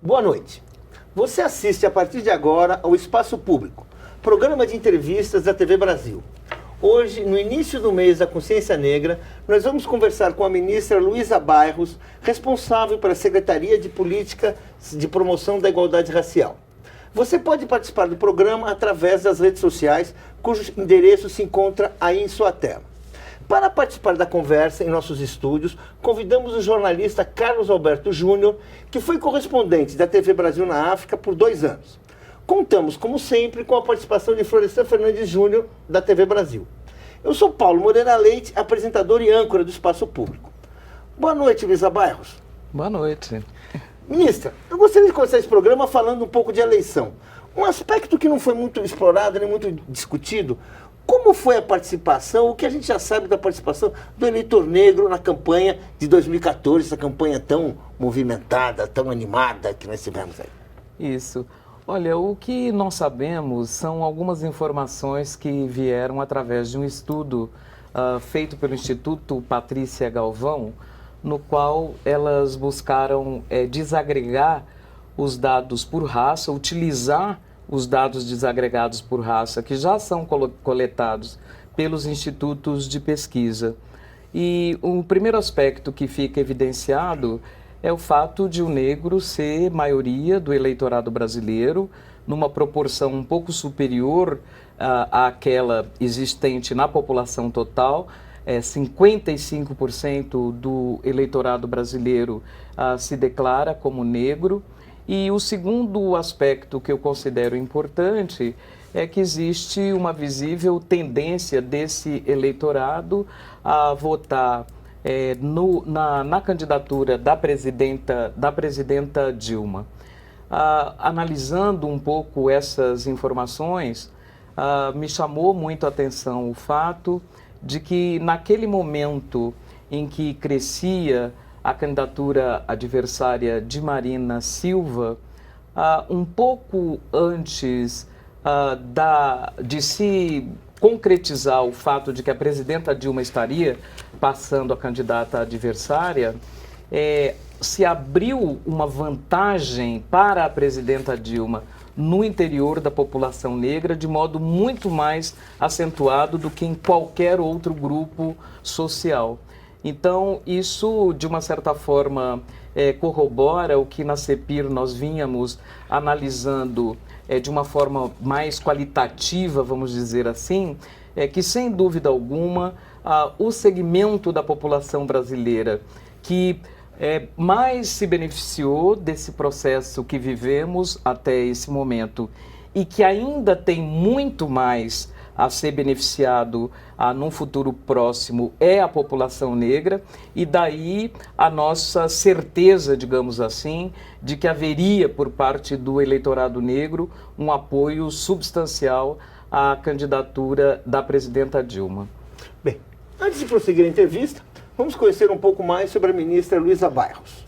Boa noite. Você assiste a partir de agora ao Espaço Público, programa de entrevistas da TV Brasil. Hoje, no início do mês da Consciência Negra, nós vamos conversar com a ministra Luísa Bairros, responsável pela Secretaria de Política de Promoção da Igualdade Racial. Você pode participar do programa através das redes sociais, cujo endereço se encontra aí em sua tela. Para participar da conversa em nossos estúdios, convidamos o jornalista Carlos Alberto Júnior, que foi correspondente da TV Brasil na África por 2 anos. Contamos, como sempre, com a participação de Florestan Fernandes Júnior, da TV Brasil. Eu sou Paulo Moreira Leite, apresentador e âncora do Espaço Público. Boa noite, Luísa Bairros. Boa noite. Ministra, eu gostaria de começar esse programa falando um pouco de eleição. Um aspecto que não foi muito explorado, nem muito discutido. Como foi a participação, o que a gente já sabe da participação do eleitor negro na campanha de 2014, essa campanha tão movimentada, tão animada que nós tivemos aí? Isso. Olha, o que nós sabemos são algumas informações que vieram através de um estudo feito pelo Instituto Patrícia Galvão, no qual elas buscaram desagregar os dados por raça, utilizar os dados desagregados por raça, que já são coletados pelos institutos de pesquisa. E o primeiro aspecto que fica evidenciado é o fato de o negro ser maioria do eleitorado brasileiro, numa proporção um pouco superior àquela existente na população total. 55% do eleitorado brasileiro se declara como negro. E o segundo aspecto que eu considero importante é que existe uma visível tendência desse eleitorado a votar na candidatura da presidenta Dilma. Analisando um pouco essas informações, me chamou muito a atenção o fato de que naquele momento em que crescia a candidatura adversária de Marina Silva, um pouco antes de se concretizar o fato de que a presidenta Dilma estaria passando a candidata adversária, se abriu uma vantagem para a presidenta Dilma no interior da população negra de modo muito mais acentuado do que em qualquer outro grupo social. Então, isso, de uma certa forma, corrobora o que na CEPIR nós vínhamos analisando de uma forma mais qualitativa, vamos dizer assim, que, sem dúvida alguma, o segmento da população brasileira que mais se beneficiou desse processo que vivemos até esse momento e que ainda tem muito mais a ser beneficiado num futuro próximo é a população negra, e daí a nossa certeza, digamos assim, de que haveria por parte do eleitorado negro um apoio substancial à candidatura da presidenta Dilma. Bem, antes de prosseguir a entrevista, vamos conhecer um pouco mais sobre a ministra Luísa Bairros.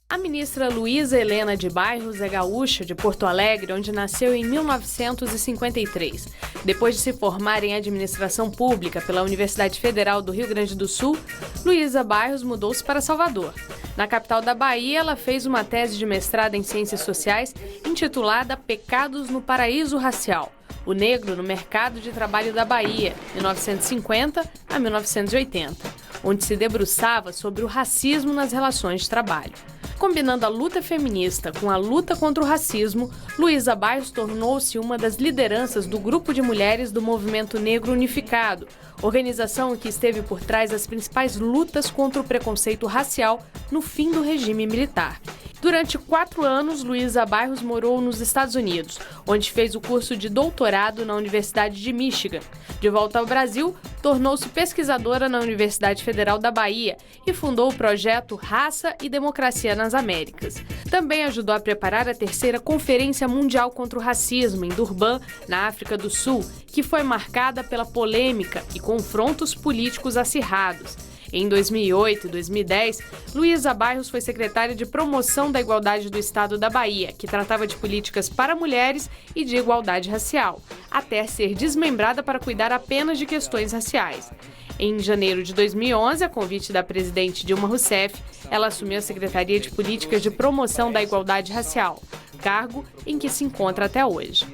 A ministra Luísa Helena de Bairros é gaúcha de Porto Alegre, onde nasceu em 1953. Depois de se formar em administração pública pela Universidade Federal do Rio Grande do Sul, Luísa Bairros mudou-se para Salvador. Na capital da Bahia, ela fez uma tese de mestrado em Ciências Sociais intitulada Pecados no Paraíso Racial: o negro no mercado de trabalho da Bahia, 1950 a 1980, onde se debruçava sobre o racismo nas relações de trabalho. Combinando a luta feminista com a luta contra o racismo, Luísa Bairros tornou-se uma das lideranças do Grupo de Mulheres do Movimento Negro Unificado, organização que esteve por trás das principais lutas contra o preconceito racial no fim do regime militar. Durante 4 anos, Luísa Bairros morou nos Estados Unidos, onde fez o curso de doutorado na Universidade de Michigan. De volta ao Brasil, tornou-se pesquisadora na Universidade Federal da Bahia e fundou o projeto Raça e Democracia nas Américas. Também ajudou a preparar a 3ª Conferência Mundial contra o Racismo, em Durban, na África do Sul, que foi marcada pela polêmica e confrontos políticos acirrados. Em 2008 e 2010, Luísa Bairros foi secretária de Promoção da Igualdade do Estado da Bahia, que tratava de políticas para mulheres e de igualdade racial, até ser desmembrada para cuidar apenas de questões raciais. Em janeiro de 2011, a convite da presidente Dilma Rousseff, ela assumiu a Secretaria de Políticas de Promoção da Igualdade Racial, cargo em que se encontra até hoje.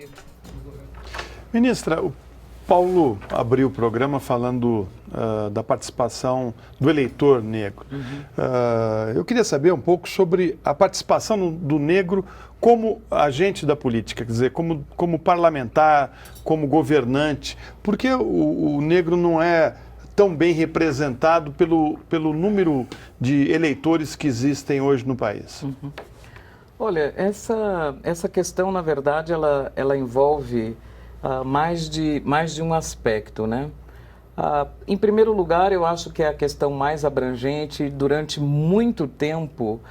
Ministra, o Paulo abriu o programa falando da participação do eleitor negro. Eu queria saber um pouco sobre a participação do negro como agente da política, quer dizer, como parlamentar, como governante. Por que o negro não é tão bem representado pelo número de eleitores que existem hoje no país? Olha, essa questão, na verdade, ela envolve mais de um aspecto, né? Em primeiro lugar, eu acho que é a questão mais abrangente. Durante muito tempo,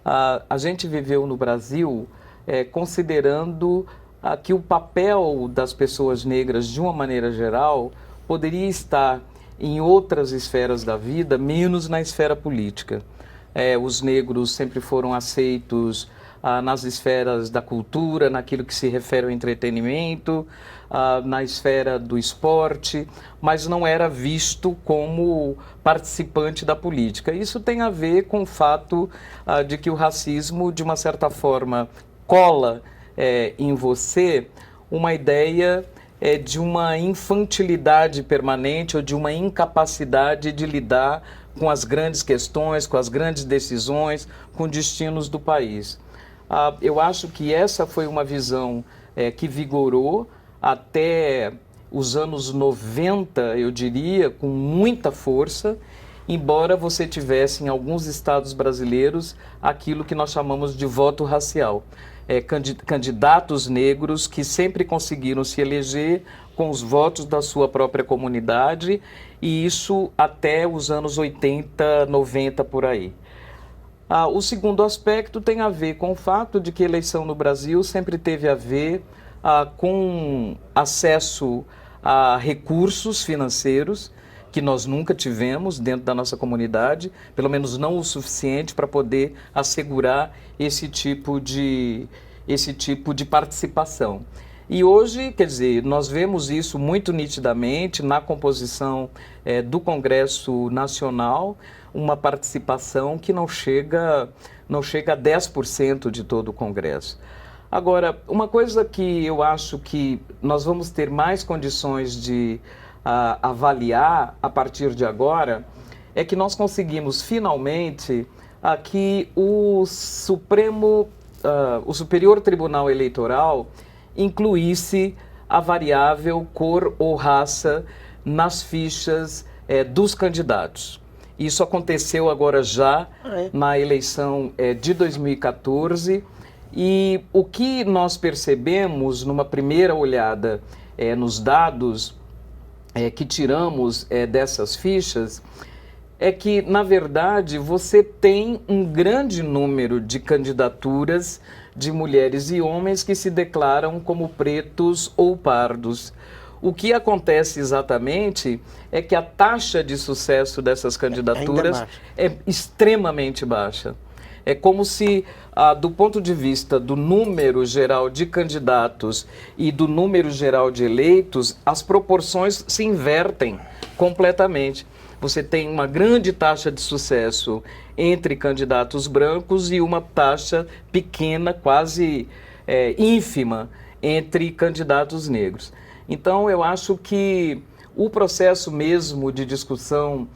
a gente viveu no Brasil considerando que o papel das pessoas negras, de uma maneira geral, poderia estar em outras esferas da vida, menos na esfera política. Os negros sempre foram aceitos nas esferas da cultura, naquilo que se refere ao entretenimento, na esfera do esporte, mas não era visto como participante da política. Isso tem a ver com o fato de que o racismo, de uma certa forma, cola em você uma ideia de uma infantilidade permanente ou de uma incapacidade de lidar com as grandes questões, com as grandes decisões, com destinos do país. Eu acho que essa foi uma visão que vigorou até os anos 90, eu diria, com muita força, embora você tivesse em alguns estados brasileiros aquilo que nós chamamos de voto racial. Candidatos negros que sempre conseguiram se eleger com os votos da sua própria comunidade, e isso até os anos 80, 90 por aí. O segundo aspecto tem a ver com o fato de que a eleição no Brasil sempre teve a ver com acesso a recursos financeiros que nós nunca tivemos dentro da nossa comunidade, pelo menos não o suficiente para poder assegurar esse tipo de participação. E hoje, quer dizer, nós vemos isso muito nitidamente na composição do Congresso Nacional, uma participação que não chega a 10% de todo o Congresso. Agora, uma coisa que eu acho que nós vamos ter mais condições de avaliar a partir de agora é que nós conseguimos finalmente que o Superior Tribunal Eleitoral incluísse a variável cor ou raça nas fichas dos candidatos. Isso aconteceu agora já na eleição de 2014, e o que nós percebemos numa primeira olhada nos dados que tiramos dessas fichas é que, na verdade, você tem um grande número de candidaturas de mulheres e homens que se declaram como pretos ou pardos. O que acontece exatamente é que a taxa de sucesso dessas candidaturas é extremamente baixa. É como se, do ponto de vista do número geral de candidatos e do número geral de eleitos, as proporções se invertem completamente. Você tem uma grande taxa de sucesso entre candidatos brancos e uma taxa pequena, quase ínfima, entre candidatos negros. Então, eu acho que o processo mesmo de discussão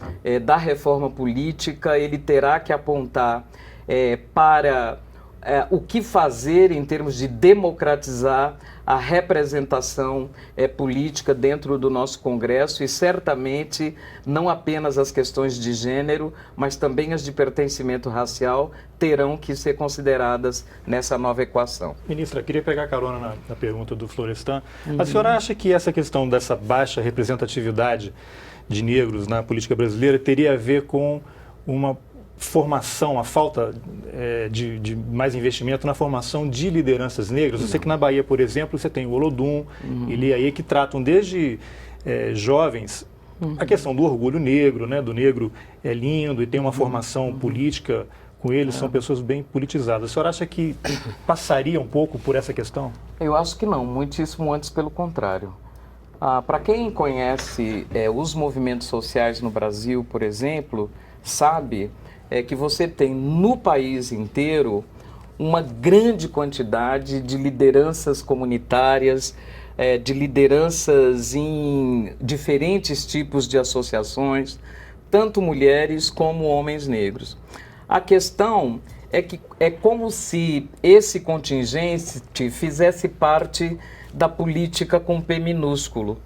da reforma política, ele terá que apontar para o que fazer em termos de democratizar a representação política dentro do nosso Congresso, e certamente não apenas as questões de gênero, mas também as de pertencimento racial terão que ser consideradas nessa nova equação. Ministra, queria pegar carona na pergunta do Florestan. A senhora acha que essa questão dessa baixa representatividade de negros na política brasileira teria a ver com uma formação, a falta de mais investimento na formação de lideranças negras? Eu sei que na Bahia, por exemplo, você tem o Olodum, ele aí que tratam desde jovens a questão do orgulho negro, né? Do negro é lindo e tem uma formação política com eles, são pessoas bem politizadas. A senhora acha que passaria um pouco por essa questão? Eu acho que não, muitíssimo antes pelo contrário. Para quem conhece os movimentos sociais no Brasil, por exemplo, sabe que você tem no país inteiro uma grande quantidade de lideranças comunitárias, de lideranças em diferentes tipos de associações, tanto mulheres como homens negros. A questão é que é como se esse contingente fizesse parte da política com P minúsculo.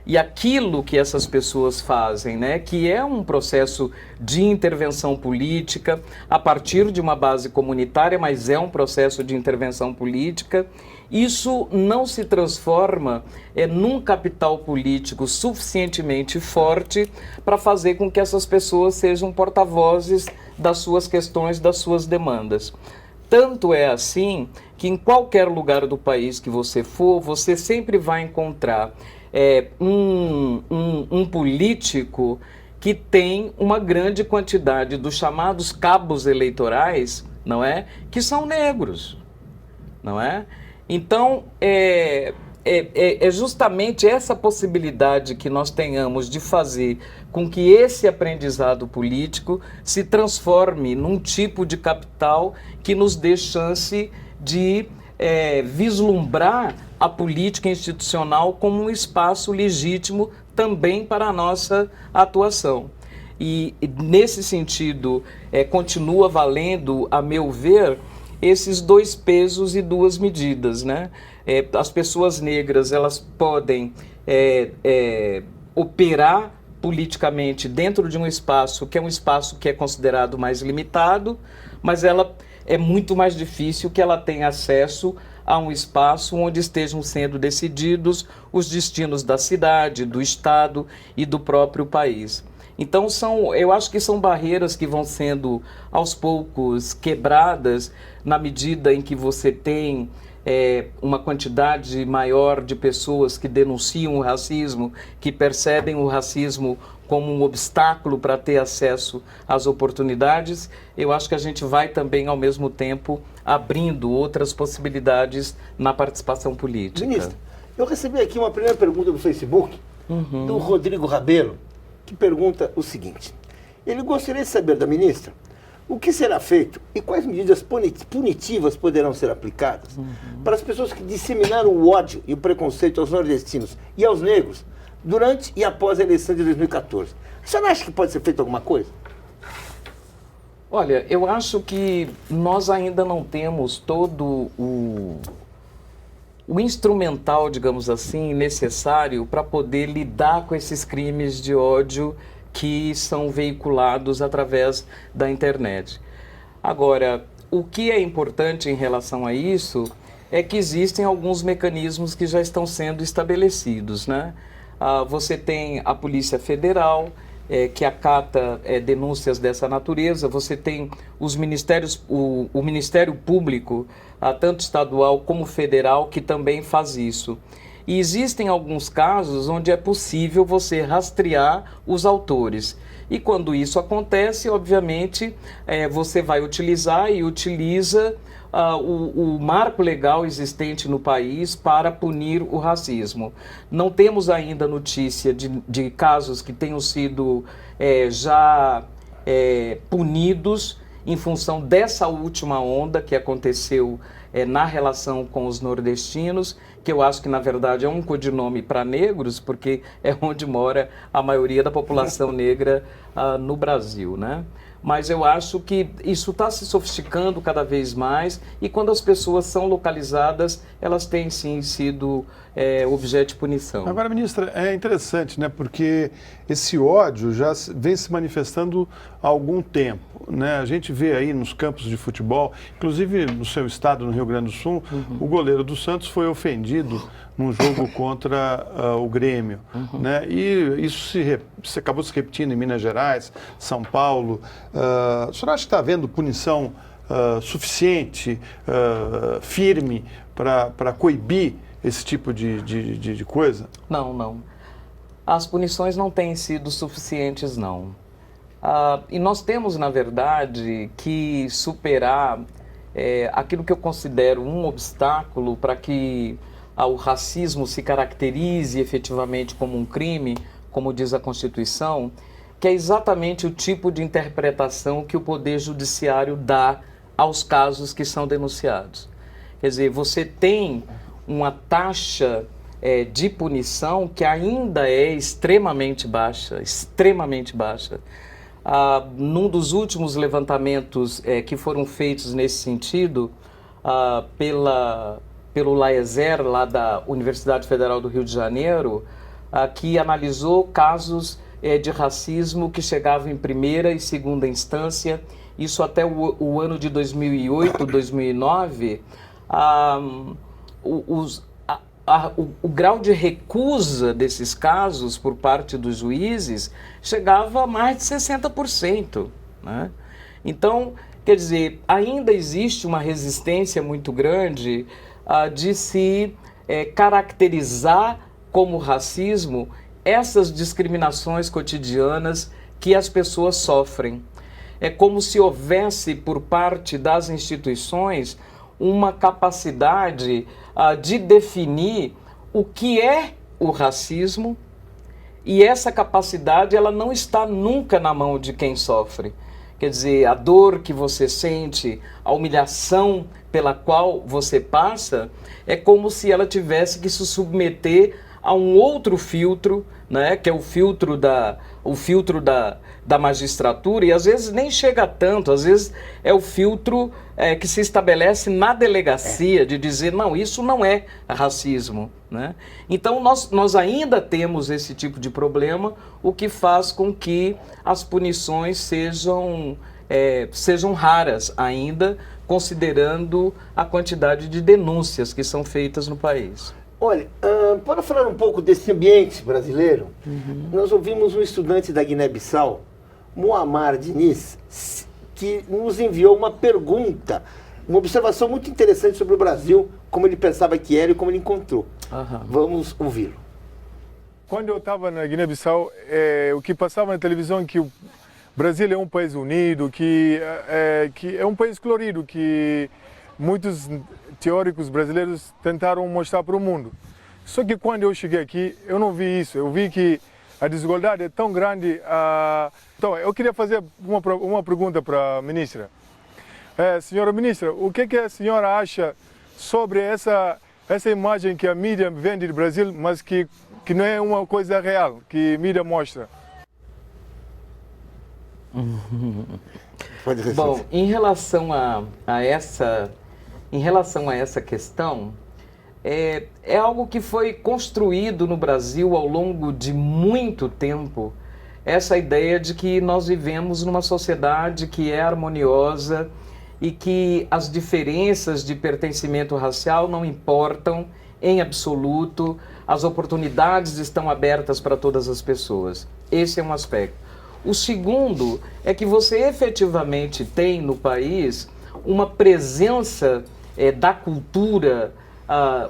E aquilo que essas pessoas fazem, né, que é um processo de intervenção política a partir de uma base comunitária, mas é um processo de intervenção política, isso não se transforma num capital político suficientemente forte para fazer com que essas pessoas sejam porta-vozes das suas questões, das suas demandas. Tanto é assim que em qualquer lugar do país que você for, você sempre vai encontrar um político que tem uma grande quantidade dos chamados cabos eleitorais, não é? Que são negros, não é? Então, é justamente essa possibilidade que nós tenhamos de fazer com que esse aprendizado político se transforme num tipo de capital que nos dê chance de vislumbrar a política institucional como um espaço legítimo também para a nossa atuação. E nesse sentido, continua valendo, a meu ver, esses dois pesos e duas medidas, né? As pessoas negras, elas podem operar politicamente dentro de um espaço que é considerado mais limitado, mas é muito mais difícil que ela tenha acesso a um espaço onde estejam sendo decididos os destinos da cidade, do estado e do próprio país. Então, eu acho que são barreiras que vão sendo, aos poucos, quebradas na medida em que você tem uma quantidade maior de pessoas que denunciam o racismo, que percebem o racismo como um obstáculo para ter acesso às oportunidades. Eu acho que a gente vai também, ao mesmo tempo, abrindo outras possibilidades na participação política. Ministra, eu recebi aqui uma primeira pergunta do Facebook, do Rodrigo Rabelo, que pergunta o seguinte: ele gostaria de saber da ministra o que será feito e quais medidas punitivas poderão ser aplicadas para as pessoas que disseminaram o ódio e o preconceito aos nordestinos e aos negros durante e após a eleição de 2014. Você não acha que pode ser feito alguma coisa? Olha, eu acho que nós ainda não temos todo o instrumental, digamos assim, necessário para poder lidar com esses crimes de ódio que são veiculados através da internet. Agora, o que é importante em relação a isso é que existem alguns mecanismos que já estão sendo estabelecidos, né? Você tem a Polícia Federal, que acata denúncias dessa natureza, você tem os ministérios, o Ministério Público, tanto estadual como federal, que também faz isso. E existem alguns casos onde é possível você rastrear os autores. E quando isso acontece, obviamente, você vai utilizar e utiliza o marco legal existente no país para punir o racismo. Não temos ainda notícia de casos que tenham sido já punidos em função dessa última onda que aconteceu na relação com os nordestinos, que eu acho que na verdade é um codinome para negros, porque é onde mora a maioria da população negra no Brasil, né? Mas eu acho que isso está se sofisticando cada vez mais e quando as pessoas são localizadas, elas têm sim sido objeto de punição. Agora, ministra, é interessante, né? Porque esse ódio já vem se manifestando há algum tempo, né? A gente vê aí nos campos de futebol, inclusive no seu estado, no Rio Grande do Sul, o goleiro do Santos foi ofendido num jogo contra o Grêmio, né? E isso se acabou se repetindo em Minas Gerais, São Paulo. O senhor acha que está havendo punição suficiente, firme, para coibir esse tipo de coisa? Não. As punições não têm sido suficientes, não. E nós temos, na verdade, que superar aquilo que eu considero um obstáculo para que o racismo se caracterize efetivamente como um crime, como diz a Constituição, que é exatamente o tipo de interpretação que o Poder Judiciário dá aos casos que são denunciados. Quer dizer, você tem uma taxa de punição que ainda é extremamente baixa, extremamente baixa. Num dos últimos levantamentos que foram feitos nesse sentido, pelo Laeser, lá da Universidade Federal do Rio de Janeiro, que analisou casos de racismo que chegavam em primeira e segunda instância, isso até o ano de 2008, 2009, o grau de recusa desses casos por parte dos juízes chegava a mais de 60%. Né? Então, quer dizer, ainda existe uma resistência muito grande de se caracterizar como racismo essas discriminações cotidianas que as pessoas sofrem. É como se houvesse, por parte das instituições, uma capacidade de definir o que é o racismo, e essa capacidade ela não está nunca na mão de quem sofre. Quer dizer, a dor que você sente, a humilhação pela qual você passa, é como se ela tivesse que se submeter a um outro filtro, né, que é o filtro da magistratura, e às vezes nem chega a tanto, às vezes é o filtro que se estabelece na delegacia, de dizer, não, isso não é racismo. Né? Então nós ainda temos esse tipo de problema, o que faz com que as punições sejam raras ainda, considerando a quantidade de denúncias que são feitas no país. Olha, para falar um pouco desse ambiente brasileiro, nós ouvimos um estudante da Guiné-Bissau, Muammar Diniz, que nos enviou uma pergunta, uma observação muito interessante sobre o Brasil, como ele pensava que era e como ele encontrou. Vamos ouvi-lo. Quando eu estava na Guiné-Bissau, o que passava na televisão é que o Brasil é um país unido, que é um país colorido, que muitos teóricos brasileiros tentaram mostrar para o mundo. Só que quando eu cheguei aqui, eu não vi isso. Eu vi que a desigualdade é tão grande. Então, eu queria fazer uma pergunta para a ministra. Senhora ministra, o que a senhora acha sobre essa imagem que a mídia vende do Brasil, mas que não é uma coisa real, que a mídia mostra? Bom, em relação a essa questão, é algo que foi construído no Brasil ao longo de muito tempo, essa ideia de que nós vivemos numa sociedade que é harmoniosa e que as diferenças de pertencimento racial não importam em absoluto, as oportunidades estão abertas para todas as pessoas. Esse é um aspecto. O segundo é que você efetivamente tem no país uma presença da cultura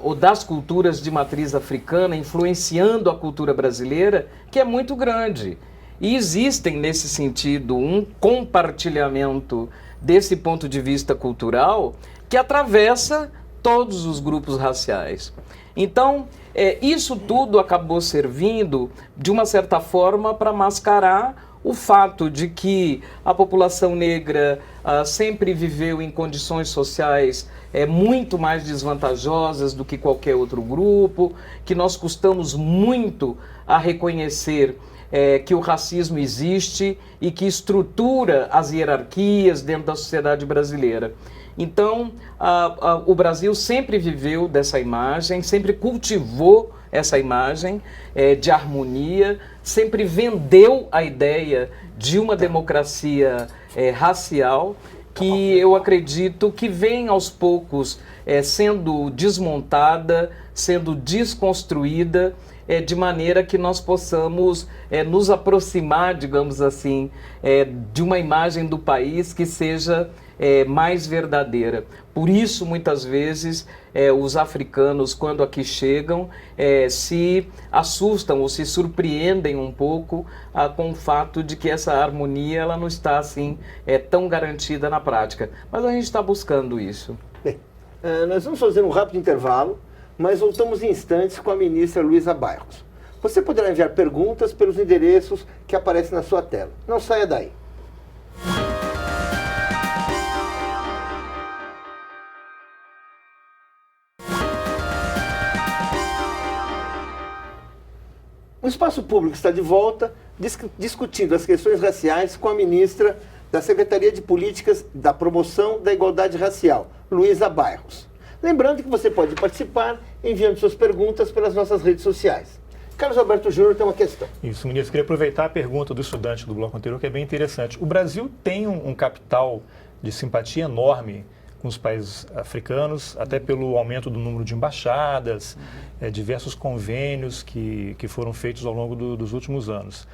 ou das culturas de matriz africana influenciando a cultura brasileira, que é muito grande. E existem, nesse sentido, um compartilhamento desse ponto de vista cultural que atravessa todos os grupos raciais. Então, isso tudo acabou servindo, de uma certa forma, para mascarar o fato de que a população negra sempre viveu em condições sociais muito mais desvantajosas do que qualquer outro grupo, que nós custamos muito a reconhecer que o racismo existe e que estrutura as hierarquias dentro da sociedade brasileira. Então, o Brasil sempre viveu dessa imagem, sempre cultivou essa imagem de harmonia, sempre vendeu a ideia de uma democracia racial, que eu acredito que vem aos poucos sendo desmontada, sendo desconstruída, de maneira que nós possamos nos aproximar, digamos assim, de uma imagem do país que seja mais verdadeira. Por isso, muitas vezes, os africanos, quando aqui chegam, se assustam ou se surpreendem um pouco com o fato de que essa harmonia ela não está assim tão garantida na prática. Mas a gente está buscando isso. Bem, nós vamos fazer um rápido intervalo. mas voltamos em instantes com a ministra Luísa Bairros. Você poderá enviar perguntas pelos endereços que aparecem na sua tela. Não saia daí. O Espaço Público está de volta discutindo as questões raciais com a ministra da Secretaria de Políticas da Promoção da Igualdade Racial, Luísa Bairros. Lembrando que você pode participar enviando suas perguntas pelas nossas redes sociais. Carlos Alberto Júnior tem uma questão. Isso, ministro. Queria aproveitar a pergunta do estudante do bloco anterior, que é bem interessante. O Brasil tem um capital de simpatia enorme com os países africanos, até pelo aumento do número de embaixadas, diversos convênios que foram feitos ao longo dos últimos anos.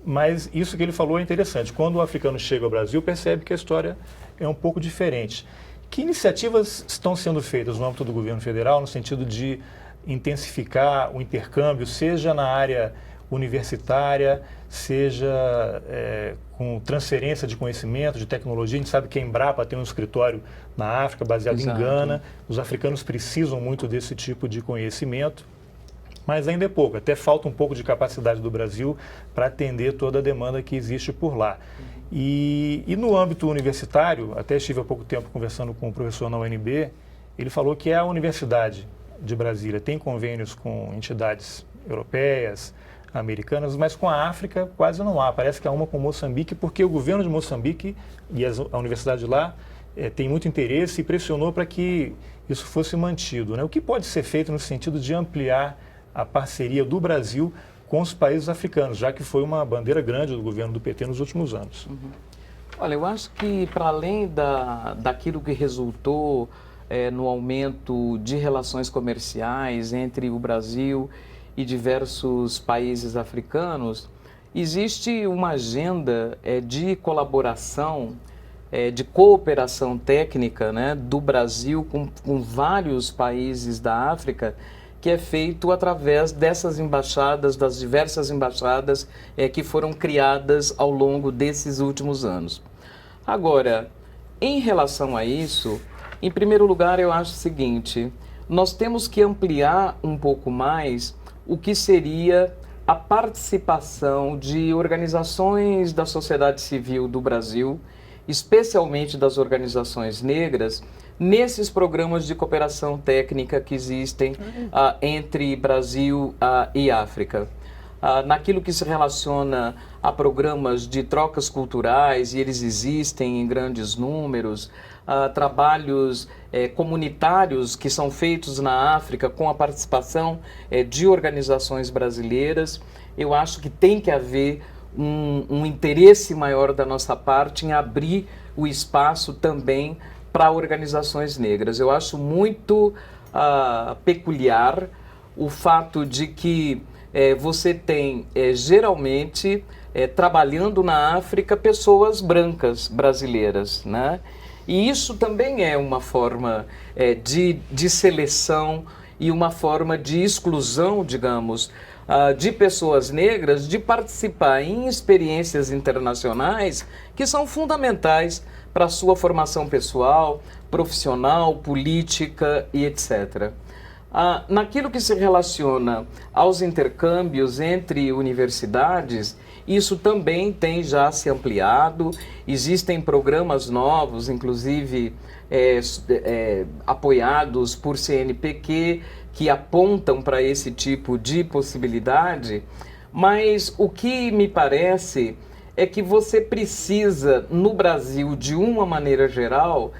Mas isso que ele falou é interessante. Quando o africano chega ao Brasil, percebe que a história é um pouco diferente. Que iniciativas estão sendo feitas no âmbito do governo federal no sentido de intensificar o intercâmbio, seja na área universitária, seja com transferência de conhecimento, de tecnologia? A gente sabe que a Embrapa tem um escritório na África, baseado em Gana. Os africanos precisam muito desse tipo de conhecimento, mas ainda é pouco. Até falta um pouco de capacidade do Brasil para atender toda a demanda que existe por lá. E no âmbito universitário, até estive há pouco tempo conversando com um professor na UNB, ele falou que a Universidade de Brasília tem convênios com entidades europeias, americanas, mas com a África quase não há. Parece que há uma com Moçambique, porque o governo de Moçambique e a universidade lá tem muito interesse e pressionou para que isso fosse mantido, né? O que pode ser feito no sentido de ampliar a parceria do Brasil com os países africanos, já que foi uma bandeira grande do governo do PT nos últimos anos? Olha, eu acho que para além daquilo que resultou no aumento de relações comerciais entre o Brasil e diversos países africanos, existe uma agenda de colaboração, de cooperação técnica, né, do Brasil com vários países da África, que é feito através dessas embaixadas, das diversas embaixadas que foram criadas ao longo desses últimos anos. Agora, em relação a isso, em primeiro lugar, eu acho o seguinte: nós temos que ampliar um pouco mais o que seria a participação de organizações da sociedade civil do Brasil, especialmente das organizações negras, nesses programas de cooperação técnica que existem entre Brasil e África. Naquilo que se relaciona a programas de trocas culturais, e eles existem em grandes números, trabalhos comunitários que são feitos na África com a participação de organizações brasileiras. Eu acho que tem que haver um interesse maior da nossa parte em abrir o espaço também para organizações negras. Eu acho muito peculiar o fato de que você tem geralmente trabalhando na África pessoas brancas brasileiras, né? E isso também é uma forma de seleção e uma forma de exclusão, digamos, de pessoas negras de participar em experiências internacionais que são fundamentais para a sua formação pessoal, profissional, política e etc. Naquilo que se relaciona aos intercâmbios entre universidades, isso também tem já se ampliado. Existem programas novos, inclusive apoiados por CNPq, que apontam para esse tipo de possibilidade, mas o que me parece é que você precisa, no Brasil, de uma maneira geral,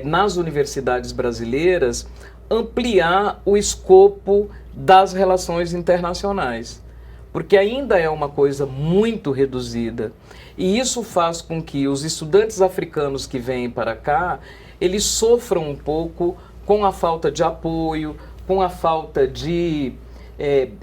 nas universidades brasileiras, ampliar o escopo das relações internacionais, porque ainda é uma coisa muito reduzida. E isso faz com que os estudantes africanos que vêm para cá, eles sofram um pouco com a falta de apoio, com a falta de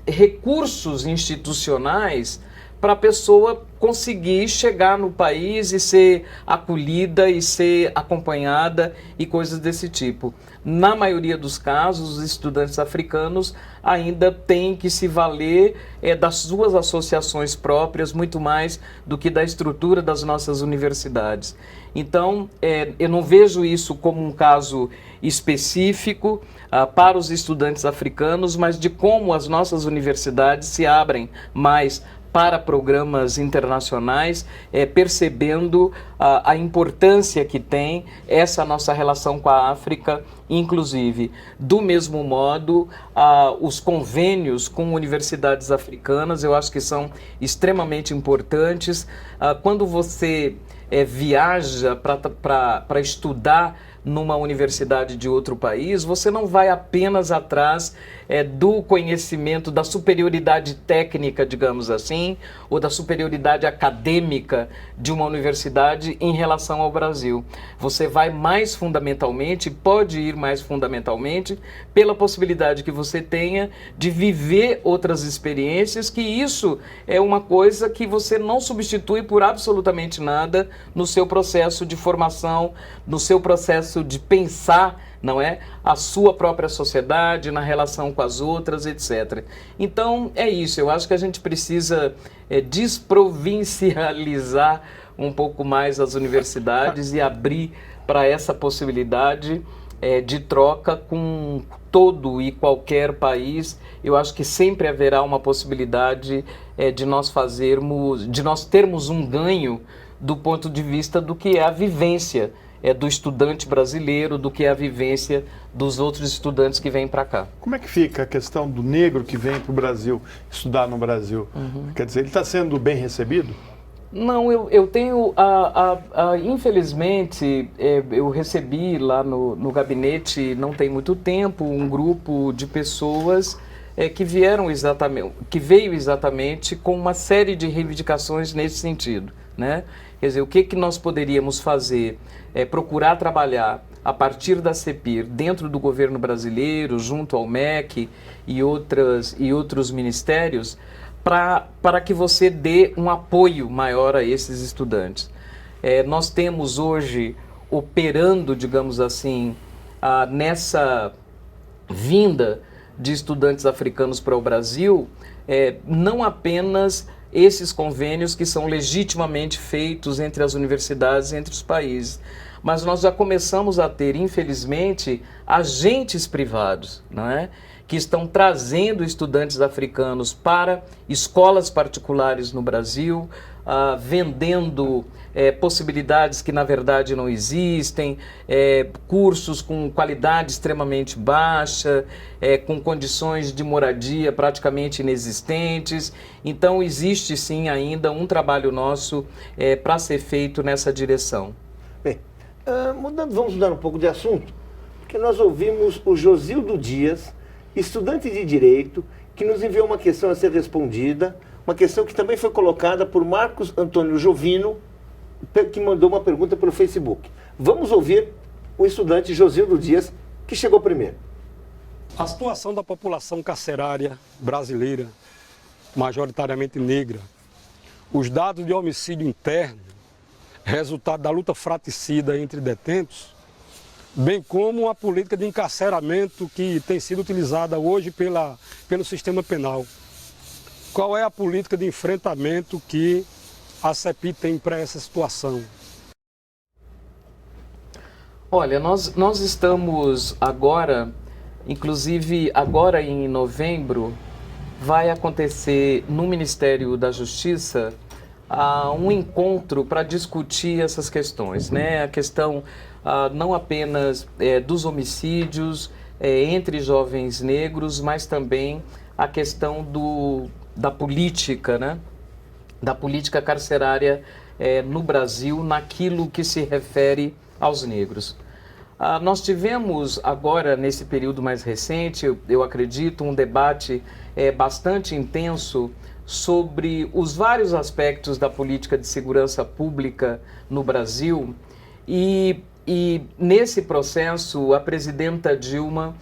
recursos institucionais para a pessoa conseguir chegar no país e ser acolhida e ser acompanhada e coisas desse tipo. Na maioria dos casos, os estudantes africanos ainda têm que se valer das suas associações próprias, muito mais do que da estrutura das nossas universidades. Então, eu não vejo isso como um caso específico para os estudantes africanos, mas de como as nossas universidades se abrem mais para programas internacionais, percebendo a importância que tem essa nossa relação com a África, inclusive. Do mesmo modo, os convênios com universidades africanas, eu acho que são extremamente importantes. Quando você viaja para estudar numa universidade de outro país, você não vai apenas atrás do conhecimento, da superioridade técnica, digamos assim, ou da superioridade acadêmica de uma universidade em relação ao Brasil. Você vai mais fundamentalmente, pode ir mais fundamentalmente, pela possibilidade que você tenha de viver outras experiências, que isso é uma coisa que você não substitui por absolutamente nada no seu processo de formação, no seu processo de pensar, não é? A sua própria sociedade, na relação com as outras, etc. Então, é isso. Eu acho que a gente precisa desprovincializar um pouco mais as universidades e abrir para essa possibilidade de troca com todo e qualquer país. Eu acho que sempre haverá uma possibilidade de nós termos um ganho do ponto de vista do que é a vivência do estudante brasileiro, do que é a vivência dos outros estudantes que vêm para cá. Como é que fica a questão do negro que vem para o Brasil, estudar no Brasil? Quer dizer, ele está sendo bem recebido? Não, eu tenho, infelizmente, eu recebi lá no gabinete, não tem muito tempo, um grupo de pessoas que veio exatamente com uma série de reivindicações nesse sentido, né? Quer dizer, o que nós poderíamos fazer? Procurar trabalhar a partir da CEPIR dentro do governo brasileiro, junto ao MEC e outros ministérios, para que você dê um apoio maior a esses estudantes. Nós temos hoje, operando, digamos assim, nessa vinda de estudantes africanos para o Brasil, não apenas esses convênios que são legitimamente feitos entre as universidades e entre os países, mas nós já começamos a ter, infelizmente, agentes privados, não é? Que estão trazendo estudantes africanos para escolas particulares no Brasil, vendendo possibilidades que na verdade não existem, cursos com qualidade extremamente baixa, com condições de moradia praticamente inexistentes. Então existe sim ainda um trabalho nosso para ser feito nessa direção. Bem, vamos mudar um pouco de assunto, porque nós ouvimos o Josildo Dias, estudante de Direito, que nos enviou uma questão a ser respondida, uma questão que também foi colocada por Marcos Antônio Jovino, que mandou uma pergunta pelo Facebook. Vamos ouvir o estudante Josildo Dias, que chegou primeiro. A situação da população carcerária brasileira, majoritariamente negra, os dados de homicídio interno, resultado da luta fratricida entre detentos, bem como a política de encarceramento que tem sido utilizada hoje pelo sistema penal. Qual é a política de enfrentamento que a CEPI tem para essa situação? Olha, nós estamos agora, inclusive agora em novembro, vai acontecer no Ministério da Justiça um encontro para discutir essas questões, né? A questão não apenas dos homicídios entre jovens negros, mas também a questão da política, né? Da política carcerária no Brasil, naquilo que se refere aos negros. Nós tivemos agora, nesse período mais recente, eu acredito, um debate bastante intenso sobre os vários aspectos da política de segurança pública no Brasil e nesse processo a presidenta Dilma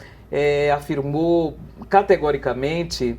afirmou categoricamente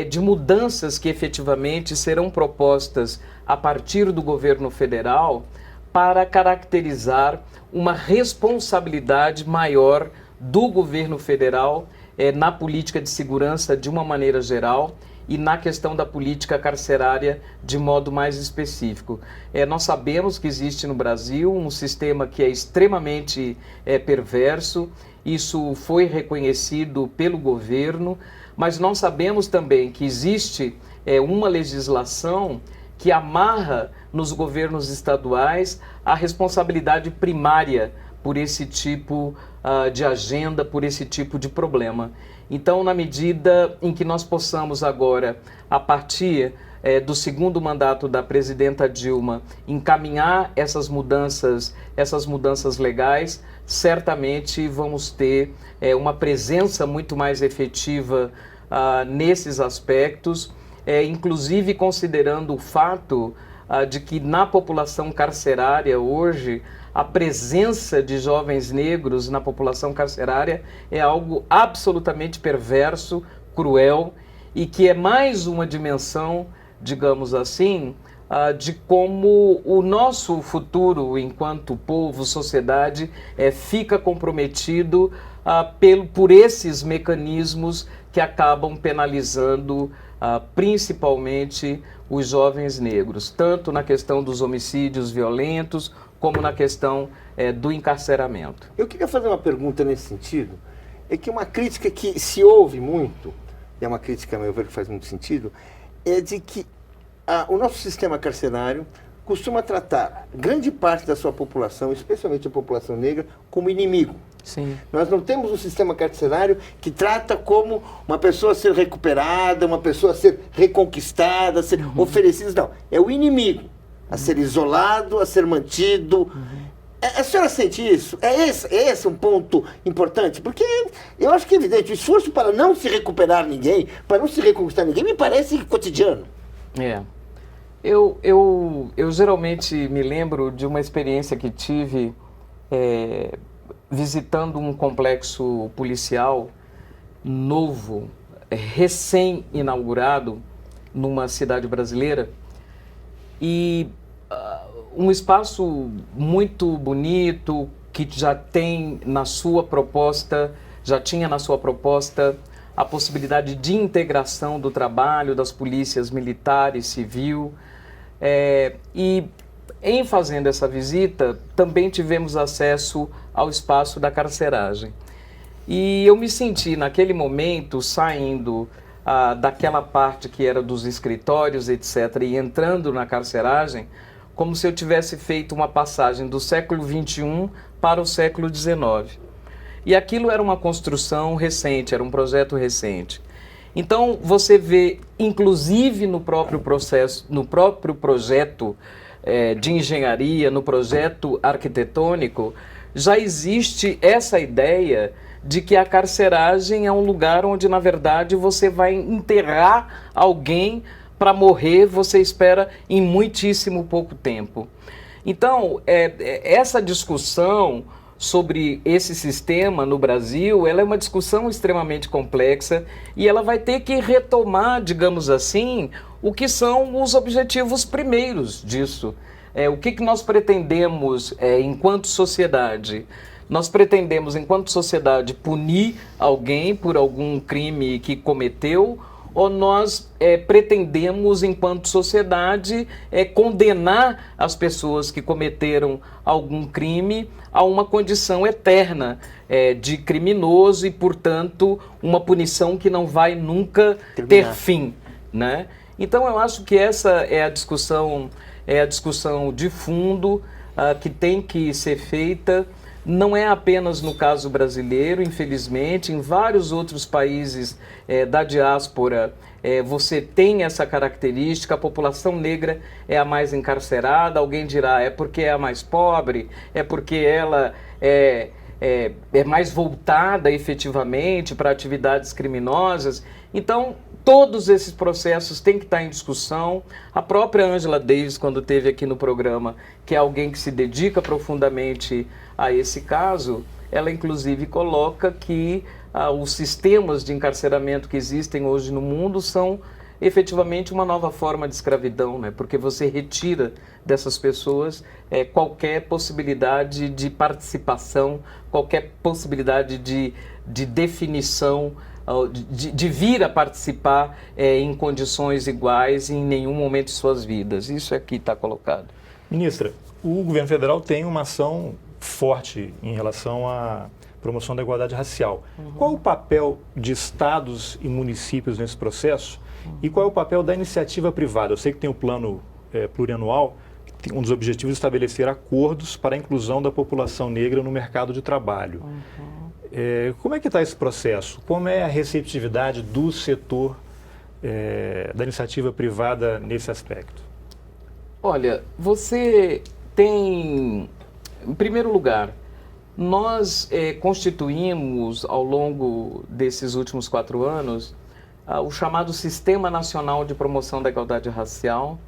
de mudanças que efetivamente serão propostas a partir do governo federal para caracterizar uma responsabilidade maior do governo federal na política de segurança de uma maneira geral e na questão da política carcerária de modo mais específico. Nós sabemos que existe no Brasil um sistema que é extremamente perverso, isso foi reconhecido pelo governo, mas nós sabemos também que existe uma legislação que amarra nos governos estaduais a responsabilidade primária por esse tipo de agenda, por esse tipo de problema. Então, na medida em que nós possamos agora, a partir do segundo mandato da presidenta Dilma, encaminhar essas mudanças legais, certamente vamos ter uma presença muito mais efetiva nesses aspectos, inclusive considerando o fato de que na população carcerária hoje, a presença de jovens negros na população carcerária é algo absolutamente perverso, cruel, e que é mais uma dimensão, digamos assim, de como o nosso futuro enquanto povo, sociedade, fica comprometido por esses mecanismos que acabam penalizando principalmente os jovens negros, tanto na questão dos homicídios violentos, como na questão do encarceramento. Eu queria fazer uma pergunta nesse sentido, é que uma crítica que se ouve muito, e é uma crítica, a meu ver, que faz muito sentido, é de que o nosso sistema carcerário costuma tratar grande parte da sua população, especialmente a população negra, como inimigo. Sim. Nós não temos um sistema carcerário que trata como uma pessoa ser recuperada, uma pessoa ser reconquistada, ser oferecida, não. É o inimigo a ser isolado, a ser mantido. A senhora sente isso? É esse um ponto importante? Porque eu acho que é evidente, o esforço para não se recuperar ninguém, para não se reconquistar ninguém, me parece cotidiano. Eu geralmente me lembro de uma experiência que tive visitando um complexo policial novo, recém-inaugurado, numa cidade brasileira, e um espaço muito bonito, que já tem na sua proposta, já tinha na sua proposta a possibilidade de integração do trabalho das polícias militar e civil. E em fazendo essa visita, também tivemos acesso ao espaço da carceragem. E eu me senti, naquele momento, saindo daquela parte que era dos escritórios, etc., e entrando na carceragem, como se eu tivesse feito uma passagem do século XXI para o século XIX. E aquilo era uma construção recente, era um projeto recente. Então, você vê, inclusive no próprio processo, no próprio projeto de engenharia, no projeto arquitetônico, já existe essa ideia de que a carceragem é um lugar onde, na verdade, você vai enterrar alguém para morrer, você espera em muitíssimo pouco tempo. Então, essa discussão sobre esse sistema no Brasil, ela é uma discussão extremamente complexa e ela vai ter que retomar, digamos assim, o que são os objetivos primeiros disso. O que nós pretendemos enquanto sociedade? Nós pretendemos, enquanto sociedade, punir alguém por algum crime que cometeu, ou nós pretendemos, enquanto sociedade, condenar as pessoas que cometeram algum crime a uma condição eterna de criminoso e, portanto, uma punição que não vai nunca ter fim, né? Então, eu acho que essa é a discussão de fundo que tem que ser feita. Não é apenas no caso brasileiro, infelizmente, em vários outros países da diáspora você tem essa característica, a população negra é a mais encarcerada, alguém dirá, é porque é a mais pobre, é porque ela é mais voltada efetivamente para atividades criminosas. Então, todos esses processos têm que estar em discussão. A própria Angela Davis, quando esteve aqui no programa, que é alguém que se dedica profundamente a esse caso, ela inclusive coloca que os sistemas de encarceramento que existem hoje no mundo são efetivamente uma nova forma de escravidão, né? Porque você retira dessas pessoas qualquer possibilidade de participação, qualquer possibilidade de definição, de vir a participar em condições iguais em nenhum momento de suas vidas. Isso aqui está colocado. Ministra, o governo federal tem uma ação forte em relação à promoção da igualdade racial. Qual o papel de estados e municípios nesse processo? E qual é o papel da iniciativa privada? Eu sei que tem o plano plurianual, que um dos objetivos é estabelecer acordos para a inclusão da população negra no mercado de trabalho. Como é que está esse processo? Como é a receptividade do setor da iniciativa privada nesse aspecto? Olha, você tem, em primeiro lugar, nós constituímos ao longo desses últimos 4 anos o chamado Sistema Nacional de Promoção da Igualdade Racial,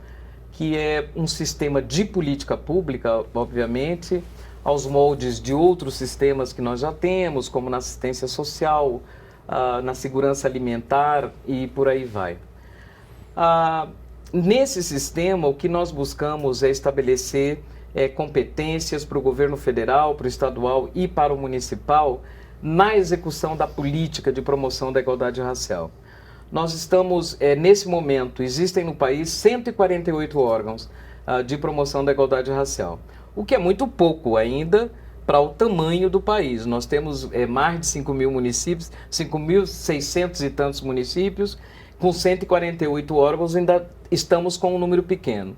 que é um sistema de política pública, obviamente, aos moldes de outros sistemas que nós já temos, como na assistência social, na segurança alimentar e por aí vai. Nesse sistema, o que nós buscamos é estabelecer competências para o governo federal, para o estadual e para o municipal na execução da política de promoção da igualdade racial. Nós estamos, nesse momento, existem no país 148 órgãos de promoção da igualdade racial, o que é muito pouco ainda para o tamanho do país. Nós temos mais de 5.000 municípios, 5.600 e tantos municípios, com 148 órgãos, ainda estamos com um número pequeno.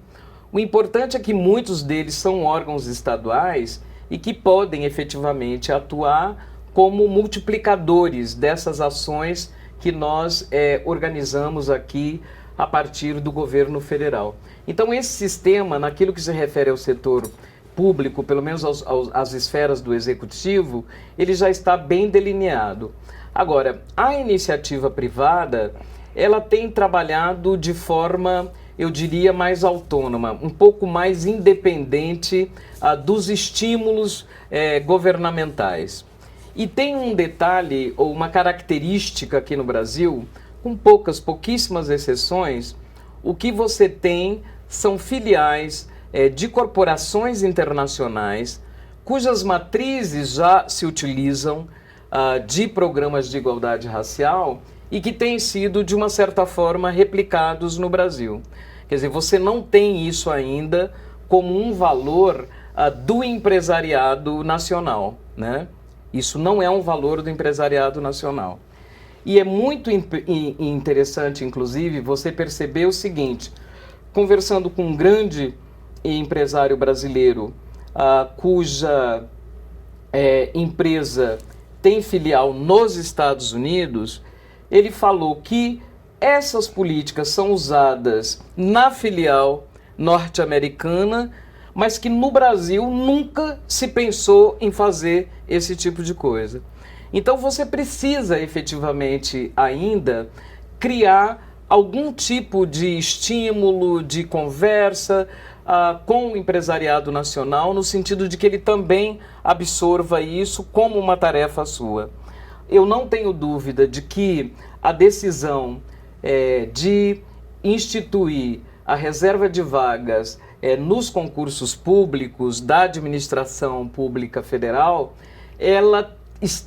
O importante é que muitos deles são órgãos estaduais e que podem efetivamente atuar como multiplicadores dessas ações que nós organizamos aqui a partir do governo federal. Então, esse sistema, naquilo que se refere ao setor público, pelo menos às esferas do executivo, ele já está bem delineado. Agora, a iniciativa privada, ela tem trabalhado de forma, eu diria, mais autônoma, um pouco mais independente dos estímulos governamentais. E tem um detalhe, ou uma característica aqui no Brasil, com pouquíssimas exceções, o que você tem são filiais de corporações internacionais, cujas matrizes já se utilizam de programas de igualdade racial e que têm sido, de uma certa forma, replicados no Brasil. Quer dizer, você não tem isso ainda como um valor do empresariado nacional, né? Isso não é um valor do empresariado nacional. E é muito interessante, inclusive, você perceber o seguinte, conversando com um grande empresário brasileiro, cuja empresa tem filial nos Estados Unidos, ele falou que essas políticas são usadas na filial norte-americana, mas que no Brasil nunca se pensou em fazer esse tipo de coisa. Então você precisa efetivamente ainda criar algum tipo de estímulo, de conversa com o empresariado nacional, no sentido de que ele também absorva isso como uma tarefa sua. Eu não tenho dúvida de que a decisão de instituir a reserva de vagas nos concursos públicos da administração pública federal, ela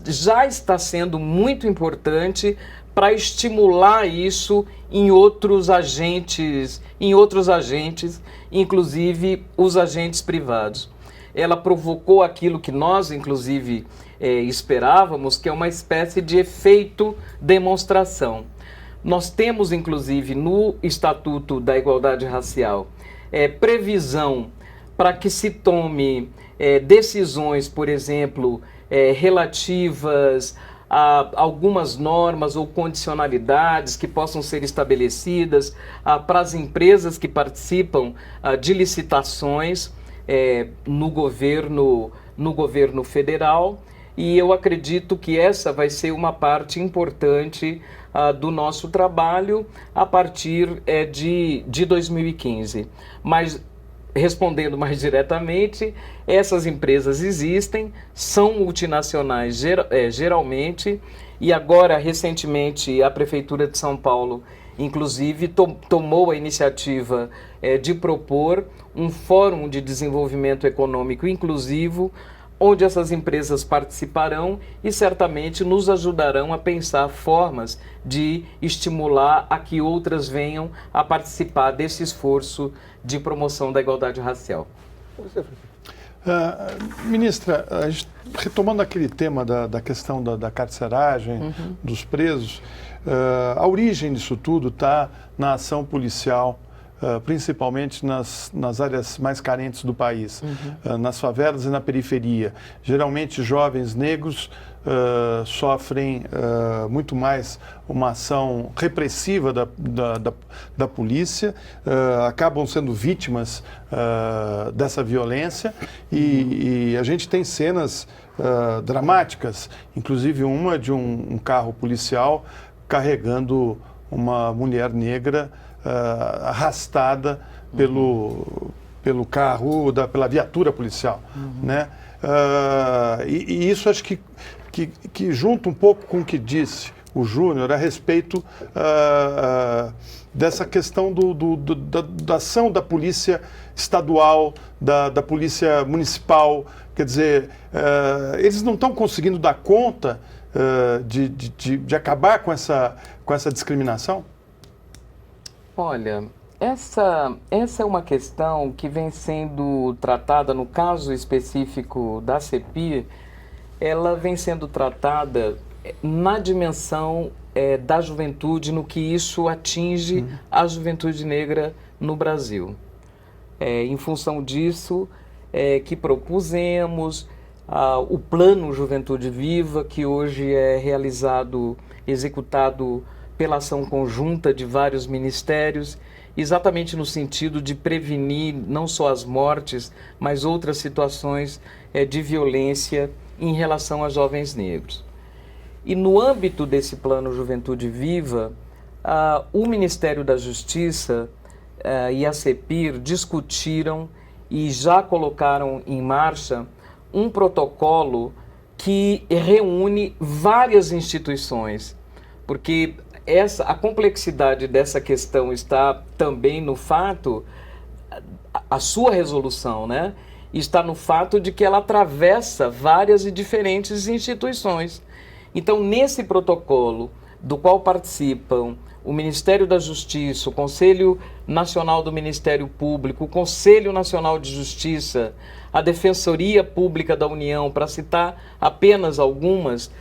já está sendo muito importante para estimular isso em outros agentes, inclusive os agentes privados. Ela provocou aquilo que nós, inclusive, esperávamos, que é uma espécie de efeito demonstração. Nós temos, inclusive, no Estatuto da Igualdade Racial, previsão para que se tome decisões, por exemplo, relativas a algumas normas ou condicionalidades que possam ser estabelecidas para as empresas que participam de licitações no governo federal, e eu acredito que essa vai ser uma parte importante do nosso trabalho a partir de 2015. Mas, respondendo mais diretamente, essas empresas existem, são multinacionais geralmente, E agora, recentemente, a Prefeitura de São Paulo, inclusive, tomou a iniciativa de propor um fórum de desenvolvimento econômico inclusivo, onde essas empresas participarão e certamente nos ajudarão a pensar formas de estimular a que outras venham a participar desse esforço de promoção da igualdade racial. Ministra, retomando aquele tema da questão da carceragem, dos presos, a origem disso tudo está na ação policial, principalmente nas áreas mais carentes do país, nas favelas e na periferia. Geralmente, jovens negros sofrem muito mais uma ação repressiva da polícia, acabam sendo vítimas dessa violência e a gente tem cenas dramáticas, inclusive uma de um carro policial carregando uma mulher negra arrastada pelo carro, pela viatura policial, né? E isso acho que junta um pouco com o que disse o Júnior a respeito dessa questão da ação da polícia estadual, da polícia municipal. Quer dizer, eles não estão conseguindo dar conta de acabar com essa discriminação? Olha, essa é uma questão que vem sendo tratada, no caso específico da CEPIR, ela vem sendo tratada na dimensão da juventude, no que isso atinge a juventude negra no Brasil. Em função disso, que propusemos o Plano Juventude Viva, que hoje é executado pela ação conjunta de vários ministérios, exatamente no sentido de prevenir não só as mortes, mas outras situações de violência em relação a jovens negros. E no âmbito desse Plano Juventude Viva, o Ministério da Justiça e a CEPIR discutiram e já colocaram em marcha um protocolo que reúne várias instituições, porque a complexidade dessa questão está também no fato, a sua resolução, né, está no fato de que ela atravessa várias e diferentes instituições. Então, nesse protocolo, do qual participam o Ministério da Justiça, o Conselho Nacional do Ministério Público, o Conselho Nacional de Justiça, a Defensoria Pública da União, para citar apenas algumas,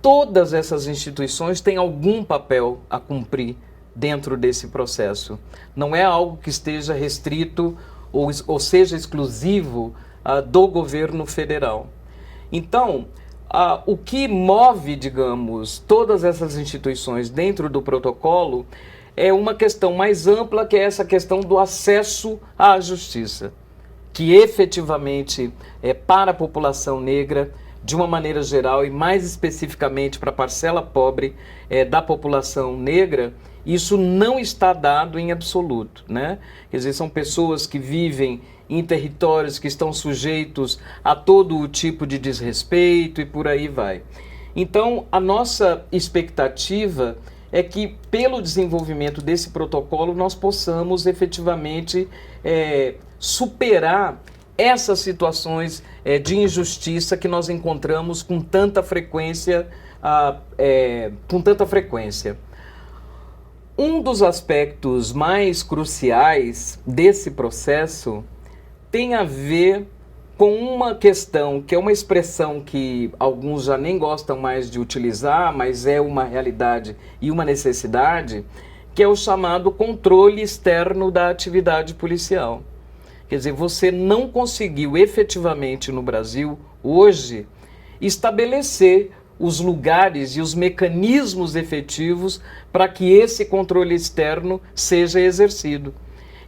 todas essas instituições têm algum papel a cumprir dentro desse processo. Não é algo que esteja restrito ou seja exclusivo do governo federal. Então, o que move, digamos, todas essas instituições dentro do protocolo é uma questão mais ampla, que é essa questão do acesso à justiça, que efetivamente para a população negra, de uma maneira geral e mais especificamente para a parcela pobre da população negra, isso não está dado em absoluto, né? Quer dizer, são pessoas que vivem em territórios que estão sujeitos a todo o tipo de desrespeito e por aí vai. Então, a nossa expectativa é que, pelo desenvolvimento desse protocolo, nós possamos efetivamente superar essas situações de injustiça que nós encontramos com tanta frequência. Um dos aspectos mais cruciais desse processo tem a ver com uma questão, que é uma expressão que alguns já nem gostam mais de utilizar, mas é uma realidade e uma necessidade, que é o chamado controle externo da atividade policial. Quer dizer, você não conseguiu efetivamente no Brasil, hoje, estabelecer os lugares e os mecanismos efetivos para que esse controle externo seja exercido.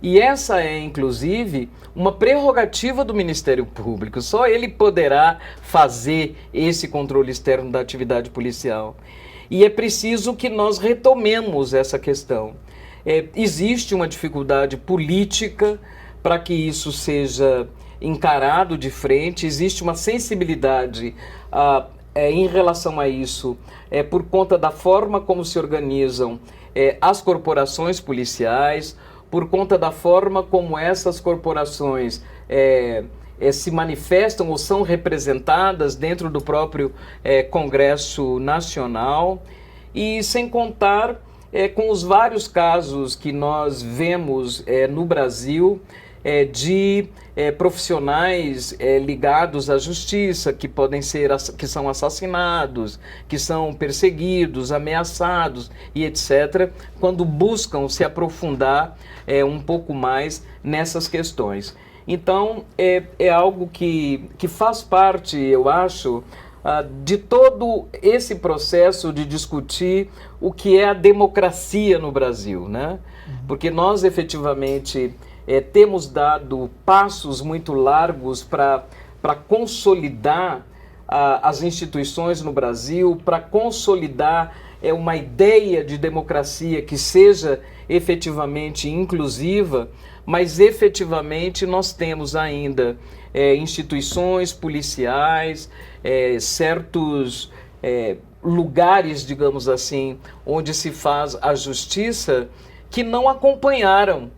E essa é, inclusive, uma prerrogativa do Ministério Público. Só ele poderá fazer esse controle externo da atividade policial. E é preciso que nós retomemos essa questão. Existe uma dificuldade política para que isso seja encarado de frente, existe uma sensibilidade em relação a isso, por conta da forma como se organizam as corporações policiais, por conta da forma como essas corporações se manifestam ou são representadas dentro do próprio Congresso Nacional, e sem contar com os vários casos que nós vemos no Brasil de profissionais ligados à justiça, que podem ser, que são assassinados, que são perseguidos, ameaçados e etc., quando buscam se aprofundar um pouco mais nessas questões. Então, é algo que faz parte, eu acho, de todo esse processo de discutir o que é a democracia no Brasil, né? Porque nós, efetivamente, temos dado passos muito largos para consolidar as instituições no Brasil, para consolidar uma ideia de democracia que seja efetivamente inclusiva, mas efetivamente nós temos ainda instituições policiais, certos lugares, digamos assim, onde se faz a justiça, que não acompanharam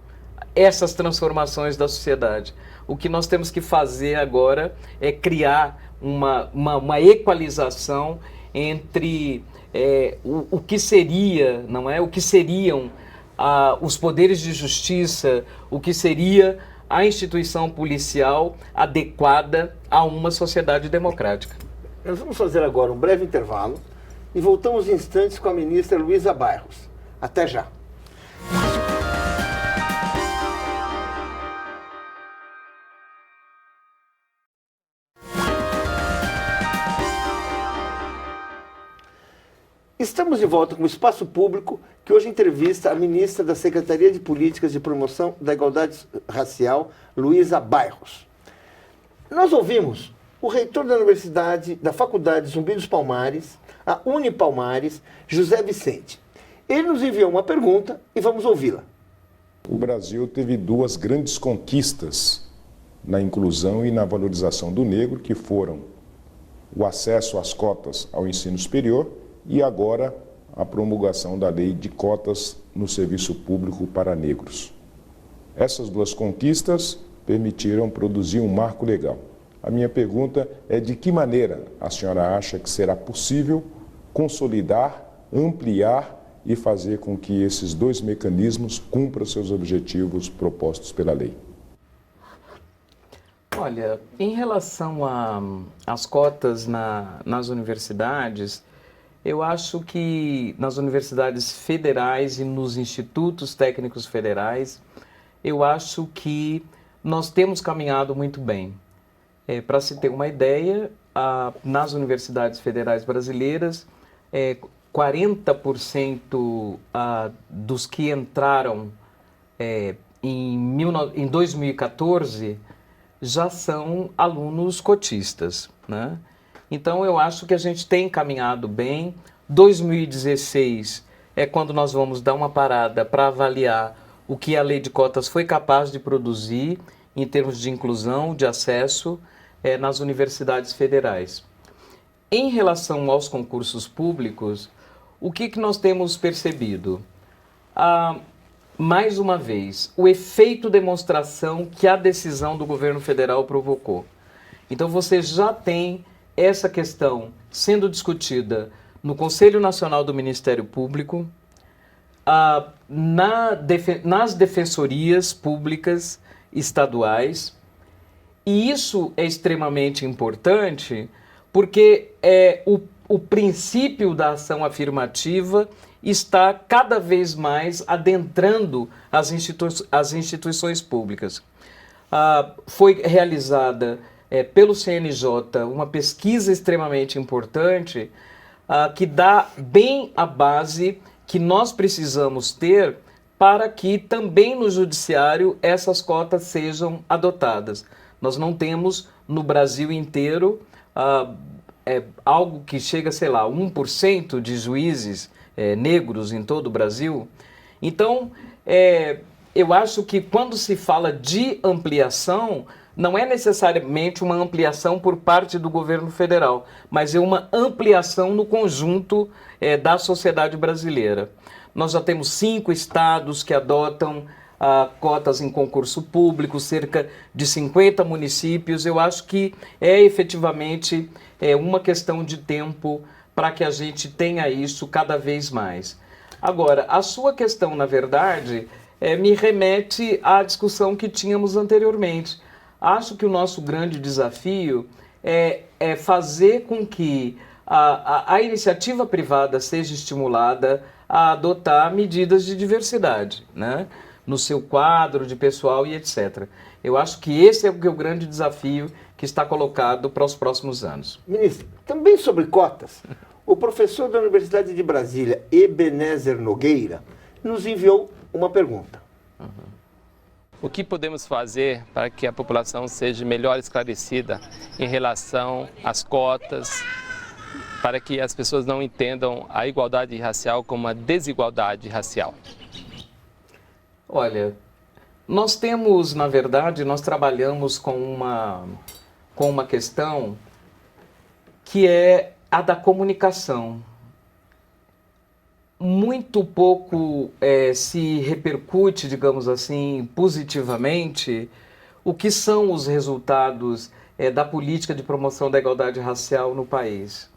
essas transformações da sociedade. O que nós temos que fazer agora é criar uma equalização entre o que seria, não é? O que seriam os poderes de justiça, o que seria a instituição policial adequada a uma sociedade democrática. Nós vamos fazer agora um breve intervalo e voltamos em instantes com a ministra Luísa Bairros. Até já. Estamos de volta com o Espaço Público, que hoje entrevista a ministra da Secretaria de Políticas de Promoção da Igualdade Racial, Luísa Bairros. Nós ouvimos o reitor da Faculdade Zumbi dos Palmares, a Unipalmares, José Vicente. Ele nos enviou uma pergunta e vamos ouvi-la. O Brasil teve duas grandes conquistas na inclusão e na valorização do negro, que foram o acesso às cotas ao ensino superior e agora a promulgação da lei de cotas no serviço público para negros. Essas duas conquistas permitiram produzir um marco legal. A minha pergunta é: de que maneira a senhora acha que será possível consolidar, ampliar e fazer com que esses dois mecanismos cumpram seus objetivos propostos pela lei? Olha, em relação às cotas nas universidades, eu acho que nas universidades federais e nos institutos técnicos federais, eu acho que nós temos caminhado muito bem. Para se ter uma ideia, nas universidades federais brasileiras, 40% dos que entraram em 2014 já são alunos cotistas, né? Então, eu acho que a gente tem caminhado bem. 2016 é quando nós vamos dar uma parada para avaliar o que a lei de cotas foi capaz de produzir em termos de inclusão, de acesso nas universidades federais. Em relação aos concursos públicos, o que nós temos percebido? Mais uma vez, o efeito demonstração que a decisão do governo federal provocou. Então, você já tem essa questão sendo discutida no Conselho Nacional do Ministério Público, nas defensorias públicas estaduais, e isso é extremamente importante porque o princípio da ação afirmativa está cada vez mais adentrando as instituições públicas. Foi realizada pelo CNJ uma pesquisa extremamente importante que dá bem a base que nós precisamos ter para que também no judiciário essas cotas sejam adotadas. Nós não temos no Brasil inteiro algo que chega, sei lá, 1% de juízes negros em todo o Brasil. Então, eu acho que quando se fala de ampliação, não é necessariamente uma ampliação por parte do governo federal, mas é uma ampliação no conjunto da sociedade brasileira. Nós já temos 5 estados que adotam cotas em concurso público, cerca de 50 municípios. Eu acho que é efetivamente uma questão de tempo para que a gente tenha isso cada vez mais. Agora, a sua questão, na verdade, me remete à discussão que tínhamos anteriormente. Acho que o nosso grande desafio é fazer com que a iniciativa privada seja estimulada a adotar medidas de diversidade, né? No seu quadro de pessoal e etc. Eu acho que esse é o grande desafio que está colocado para os próximos anos. Ministro, também sobre cotas, o professor da Universidade de Brasília, Ebenezer Nogueira, nos enviou uma pergunta. O que podemos fazer para que a população seja melhor esclarecida em relação às cotas, para que as pessoas não entendam a igualdade racial como uma desigualdade racial? Olha, nós temos, na verdade, nós trabalhamos com uma questão que é a da comunicação. Muito pouco se repercute, digamos assim, positivamente o que são os resultados da política de promoção da igualdade racial no país.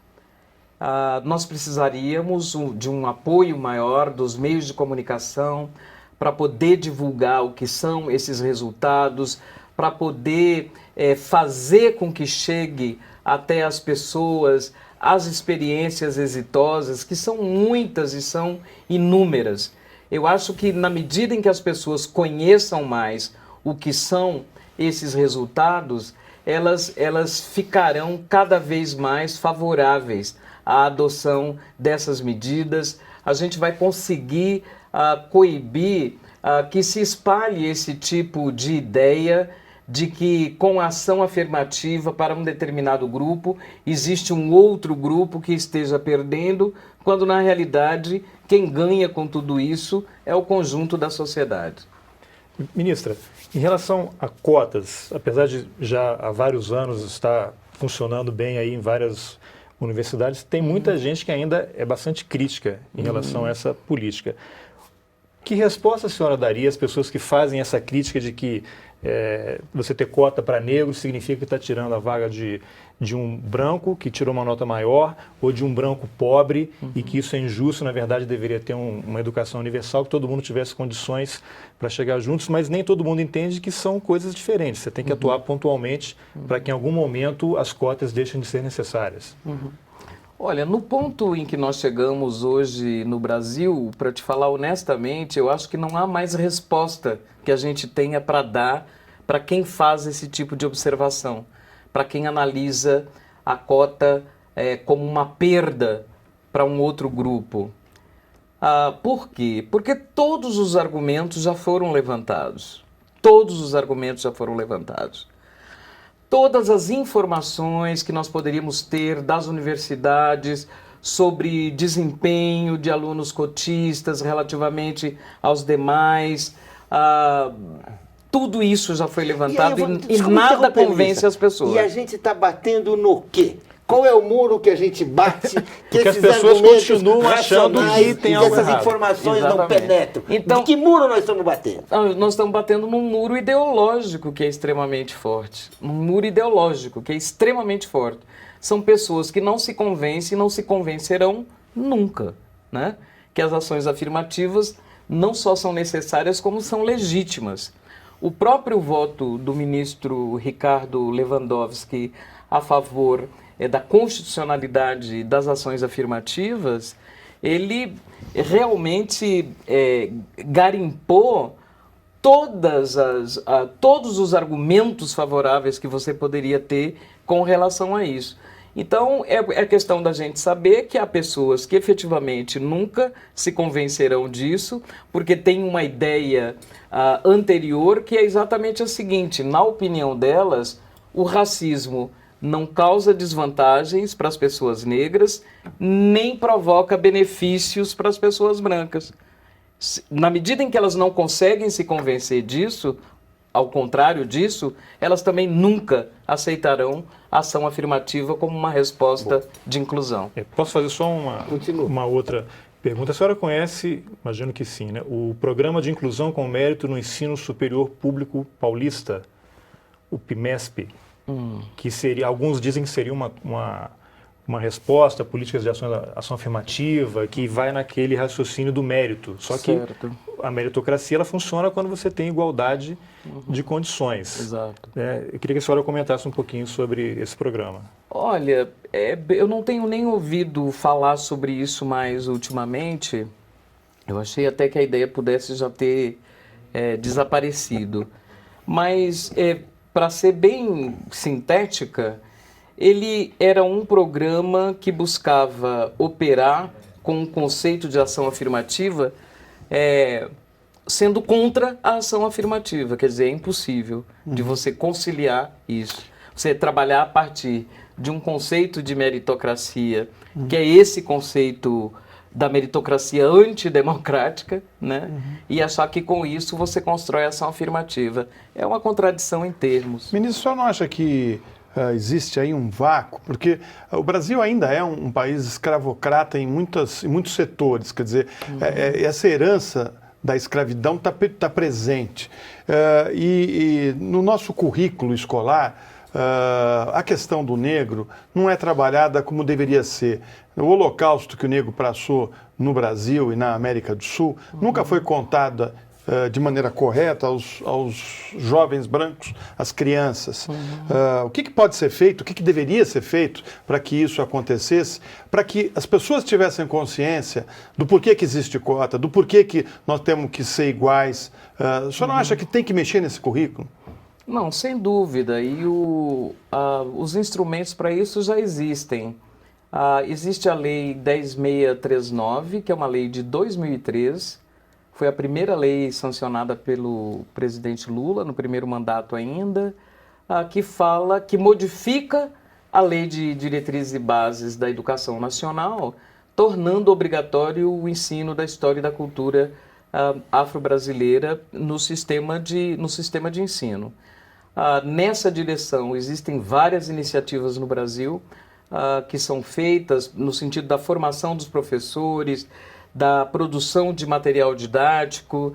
Nós precisaríamos de um apoio maior dos meios de comunicação para poder divulgar o que são esses resultados, para poder fazer com que chegue até as pessoas as experiências exitosas, que são muitas e são inúmeras. Eu acho que na medida em que as pessoas conheçam mais o que são esses resultados, elas ficarão cada vez mais favoráveis à adoção dessas medidas. A gente vai conseguir coibir que se espalhe esse tipo de ideia de que com a ação afirmativa para um determinado grupo, existe um outro grupo que esteja perdendo, quando na realidade quem ganha com tudo isso é o conjunto da sociedade. Ministra, em relação a cotas, apesar de já há vários anos estar funcionando bem aí em várias universidades, tem muita gente que ainda é bastante crítica em relação a essa política. Que resposta a senhora daria às pessoas que fazem essa crítica de que você ter cota para negros significa que está tirando a vaga de um branco que tirou uma nota maior ou de um branco pobre e que isso é injusto, na verdade deveria ter uma educação universal, que todo mundo tivesse condições para chegar juntos, mas nem todo mundo entende que são coisas diferentes. Você tem que atuar pontualmente para que em algum momento as cotas deixem de ser necessárias. Olha, no ponto em que nós chegamos hoje no Brasil, para te falar honestamente, eu acho que não há mais resposta que a gente tenha para dar para quem faz esse tipo de observação, para quem analisa a cota como uma perda para um outro grupo. Por quê? Porque todos os argumentos já foram levantados. Todos os argumentos já foram levantados. Todas as informações que nós poderíamos ter das universidades sobre desempenho de alunos cotistas relativamente aos demais, tudo isso já foi levantado e nada convence as pessoas. E a gente está batendo no quê? Qual é o muro que a gente bate que as pessoas continuam achando que tem algo essas errado. informações Exatamente. não penetram? Então, de que muro nós estamos batendo? Nós estamos batendo num muro ideológico que é extremamente forte. Um muro ideológico que é extremamente forte. São pessoas que não se convencem e não se convencerão nunca, né? Que as ações afirmativas não só são necessárias, como são legítimas. O próprio voto do ministro Ricardo Lewandowski a favor da constitucionalidade das ações afirmativas, ele realmente garimpou todos os argumentos favoráveis que você poderia ter com relação a isso. Então, é questão da gente saber que há pessoas que efetivamente nunca se convencerão disso, porque tem uma ideia anterior que é exatamente a seguinte: na opinião delas, o racismo não causa desvantagens para as pessoas negras, nem provoca benefícios para as pessoas brancas. Na medida em que elas não conseguem se convencer disso, ao contrário disso, elas também nunca aceitarão a ação afirmativa como uma resposta de inclusão. Posso fazer só uma outra pergunta? A senhora conhece, imagino que sim, né, o Programa de Inclusão com Mérito no Ensino Superior Público Paulista, o PIMESP, que seria, alguns dizem que seria uma resposta a políticas de ação afirmativa, que vai naquele raciocínio do mérito. Só que a meritocracia ela funciona quando você tem igualdade de condições. Exato. Eu queria que a senhora comentasse um pouquinho sobre esse programa. Olha, eu não tenho nem ouvido falar sobre isso mais ultimamente. Eu achei até que a ideia pudesse já ter desaparecido. Mas, para ser bem sintética, ele era um programa que buscava operar com um conceito de ação afirmativa, sendo contra a ação afirmativa. Quer dizer, é impossível de você conciliar isso. Você trabalhar a partir de um conceito de meritocracia, que é esse conceito da meritocracia antidemocrática, né? E achar que com isso você constrói a ação afirmativa. É uma contradição em termos. Ministro, o senhor não acha que existe aí um vácuo? Porque o Brasil ainda é um país escravocrata em muitos setores, quer dizer, essa herança da escravidão está presente. E no nosso currículo escolar, a questão do negro não é trabalhada como deveria ser. O holocausto que o negro passou no Brasil e na América do Sul nunca foi contada de maneira correta aos jovens brancos, às crianças. O que pode ser feito, o que deveria ser feito para que isso acontecesse, para que as pessoas tivessem consciência do porquê que existe cota, do porquê que nós temos que ser iguais. O senhor não acha que tem que mexer nesse currículo? Não, sem dúvida. E os instrumentos para isso já existem. Existe a Lei 10.639, que é uma lei de 2003, foi a primeira lei sancionada pelo presidente Lula, no primeiro mandato ainda, que modifica a Lei de Diretrizes e Bases da Educação Nacional, tornando obrigatório o ensino da história e da cultura afro-brasileira no sistema de ensino. Nessa direção, existem várias iniciativas no Brasil que são feitas no sentido da formação dos professores, da produção de material didático.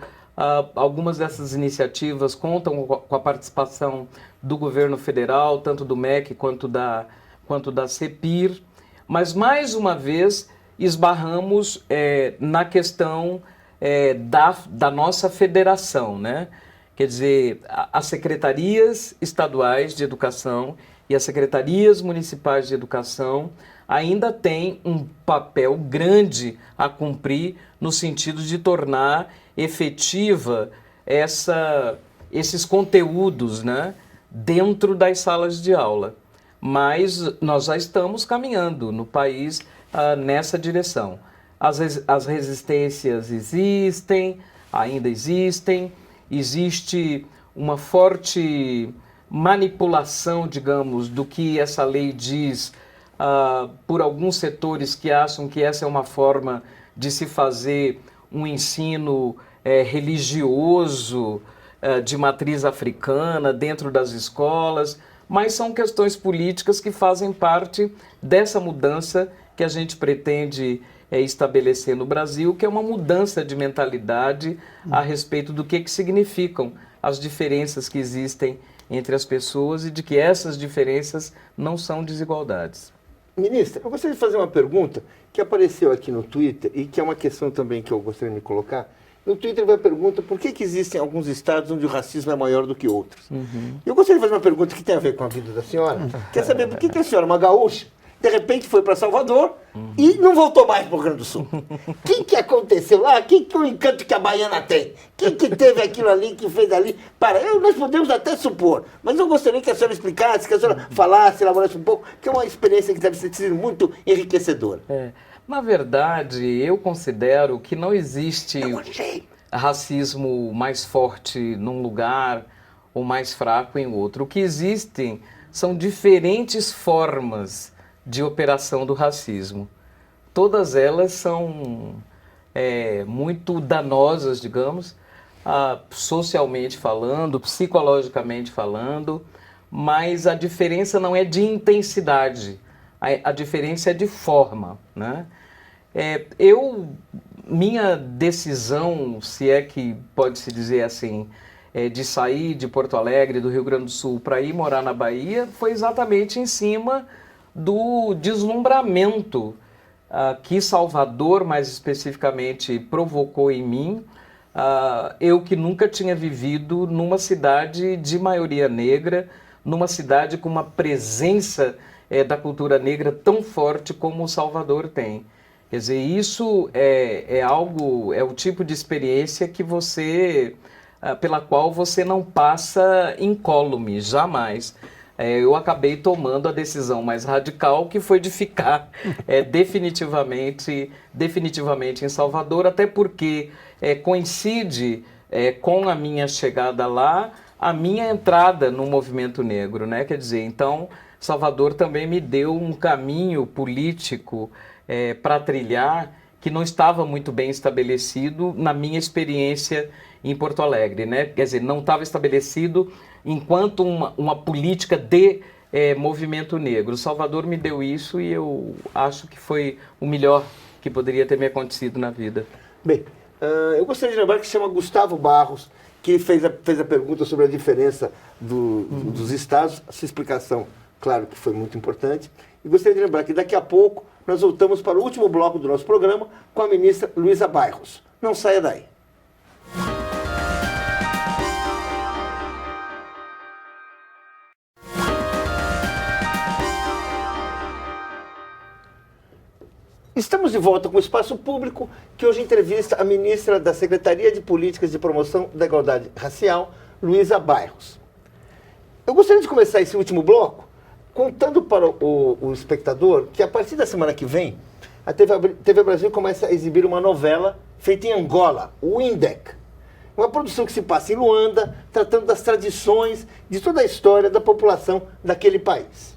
Algumas dessas iniciativas contam com a participação do governo federal, tanto do MEC quanto da CEPIR, mas mais uma vez esbarramos na questão da nossa federação, né? Quer dizer, as secretarias estaduais de educação e as secretarias municipais de educação ainda têm um papel grande a cumprir no sentido de tornar efetiva esses conteúdos, né, dentro das salas de aula. Mas nós já estamos caminhando no país nessa direção. As resistências ainda existem, existe uma forte manipulação, digamos, do que essa lei diz por alguns setores que acham que essa é uma forma de se fazer um ensino religioso de matriz africana dentro das escolas, mas são questões políticas que fazem parte dessa mudança que a gente pretende estabelecer no Brasil, que é uma mudança de mentalidade a respeito do que significam as diferenças que existem entre as pessoas e de que essas diferenças não são desigualdades. Ministra, eu gostaria de fazer uma pergunta que apareceu aqui no Twitter e que é uma questão também que eu gostaria de me colocar. No Twitter vai a pergunta por que existem alguns estados onde o racismo é maior do que outros. Eu gostaria de fazer uma pergunta que tem a ver com a vida da senhora. Quer saber por que a senhora, uma gaúcha, de repente foi para Salvador e não voltou mais para o Rio Grande do Sul? O que aconteceu lá? O que o encanto que a baiana tem? Quem que teve aquilo ali, que fez ali? Nós podemos até supor, mas eu gostaria que a senhora explicasse, que a senhora falasse, elaborasse um pouco, que é uma experiência que deve ter sido muito enriquecedora. Na verdade, eu considero que não existe racismo mais forte num lugar ou mais fraco em outro. O que existem são diferentes formas de operação do racismo. Todas elas são muito danosas, digamos, socialmente falando, psicologicamente falando, mas a diferença não é de intensidade, a diferença é de forma, né? Minha decisão, se é que pode-se dizer assim, de sair de Porto Alegre, do Rio Grande do Sul, para ir morar na Bahia, foi exatamente em cima do deslumbramento que Salvador, mais especificamente, provocou em mim. Eu que nunca tinha vivido numa cidade de maioria negra, numa cidade com uma presença da cultura negra tão forte como Salvador tem. Quer dizer, isso é o tipo de experiência que pela qual você não passa incólume, jamais. Eu acabei tomando a decisão mais radical, que foi de ficar definitivamente em Salvador, até porque coincide com a minha chegada lá, a minha entrada no movimento negro, né? Quer dizer, então, Salvador também me deu um caminho político para trilhar que não estava muito bem estabelecido na minha experiência em Porto Alegre, né? Quer dizer, não estava estabelecido enquanto uma política de movimento negro. Salvador me deu isso e eu acho que foi o melhor que poderia ter me acontecido na vida. Bem, eu gostaria de lembrar que se chama Gustavo Barros, que fez a pergunta sobre a diferença dos estados. A sua explicação, claro que foi muito importante. E gostaria de lembrar que daqui a pouco nós voltamos para o último bloco do nosso programa com a ministra Luísa Bairros. Não saia daí. Estamos de volta com o Espaço Público, que hoje entrevista a ministra da Secretaria de Políticas de Promoção da Igualdade Racial, Luísa Bairros. Eu gostaria de começar esse último bloco contando para o espectador que a partir da semana que vem, a TV Brasil começa a exibir uma novela feita em Angola, o Indec. Uma produção que se passa em Luanda, tratando das tradições, de toda a história da população daquele país.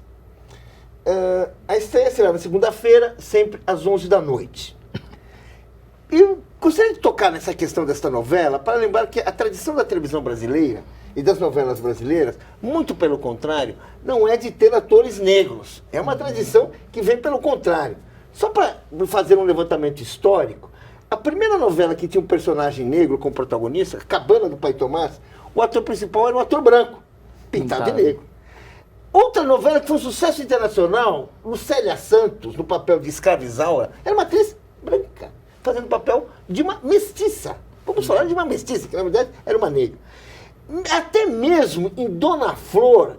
A estreia será na segunda-feira, sempre às 11 da noite. E gostaria de tocar nessa questão desta novela para lembrar que a tradição da televisão brasileira e das novelas brasileiras, muito pelo contrário, não é de ter atores negros. É uma tradição que vem pelo contrário. Só para fazer um levantamento histórico, a primeira novela que tinha um personagem negro como protagonista, Cabana do Pai Tomás, o ator principal era um ator branco, pintado de negro. Outra novela que foi um sucesso internacional, Lucélia Santos, no papel de Escrava Isaura, era uma atriz branca, fazendo o papel de uma mestiça. Vamos falar de uma mestiça, que na verdade era uma negra. Até mesmo em Dona Flor,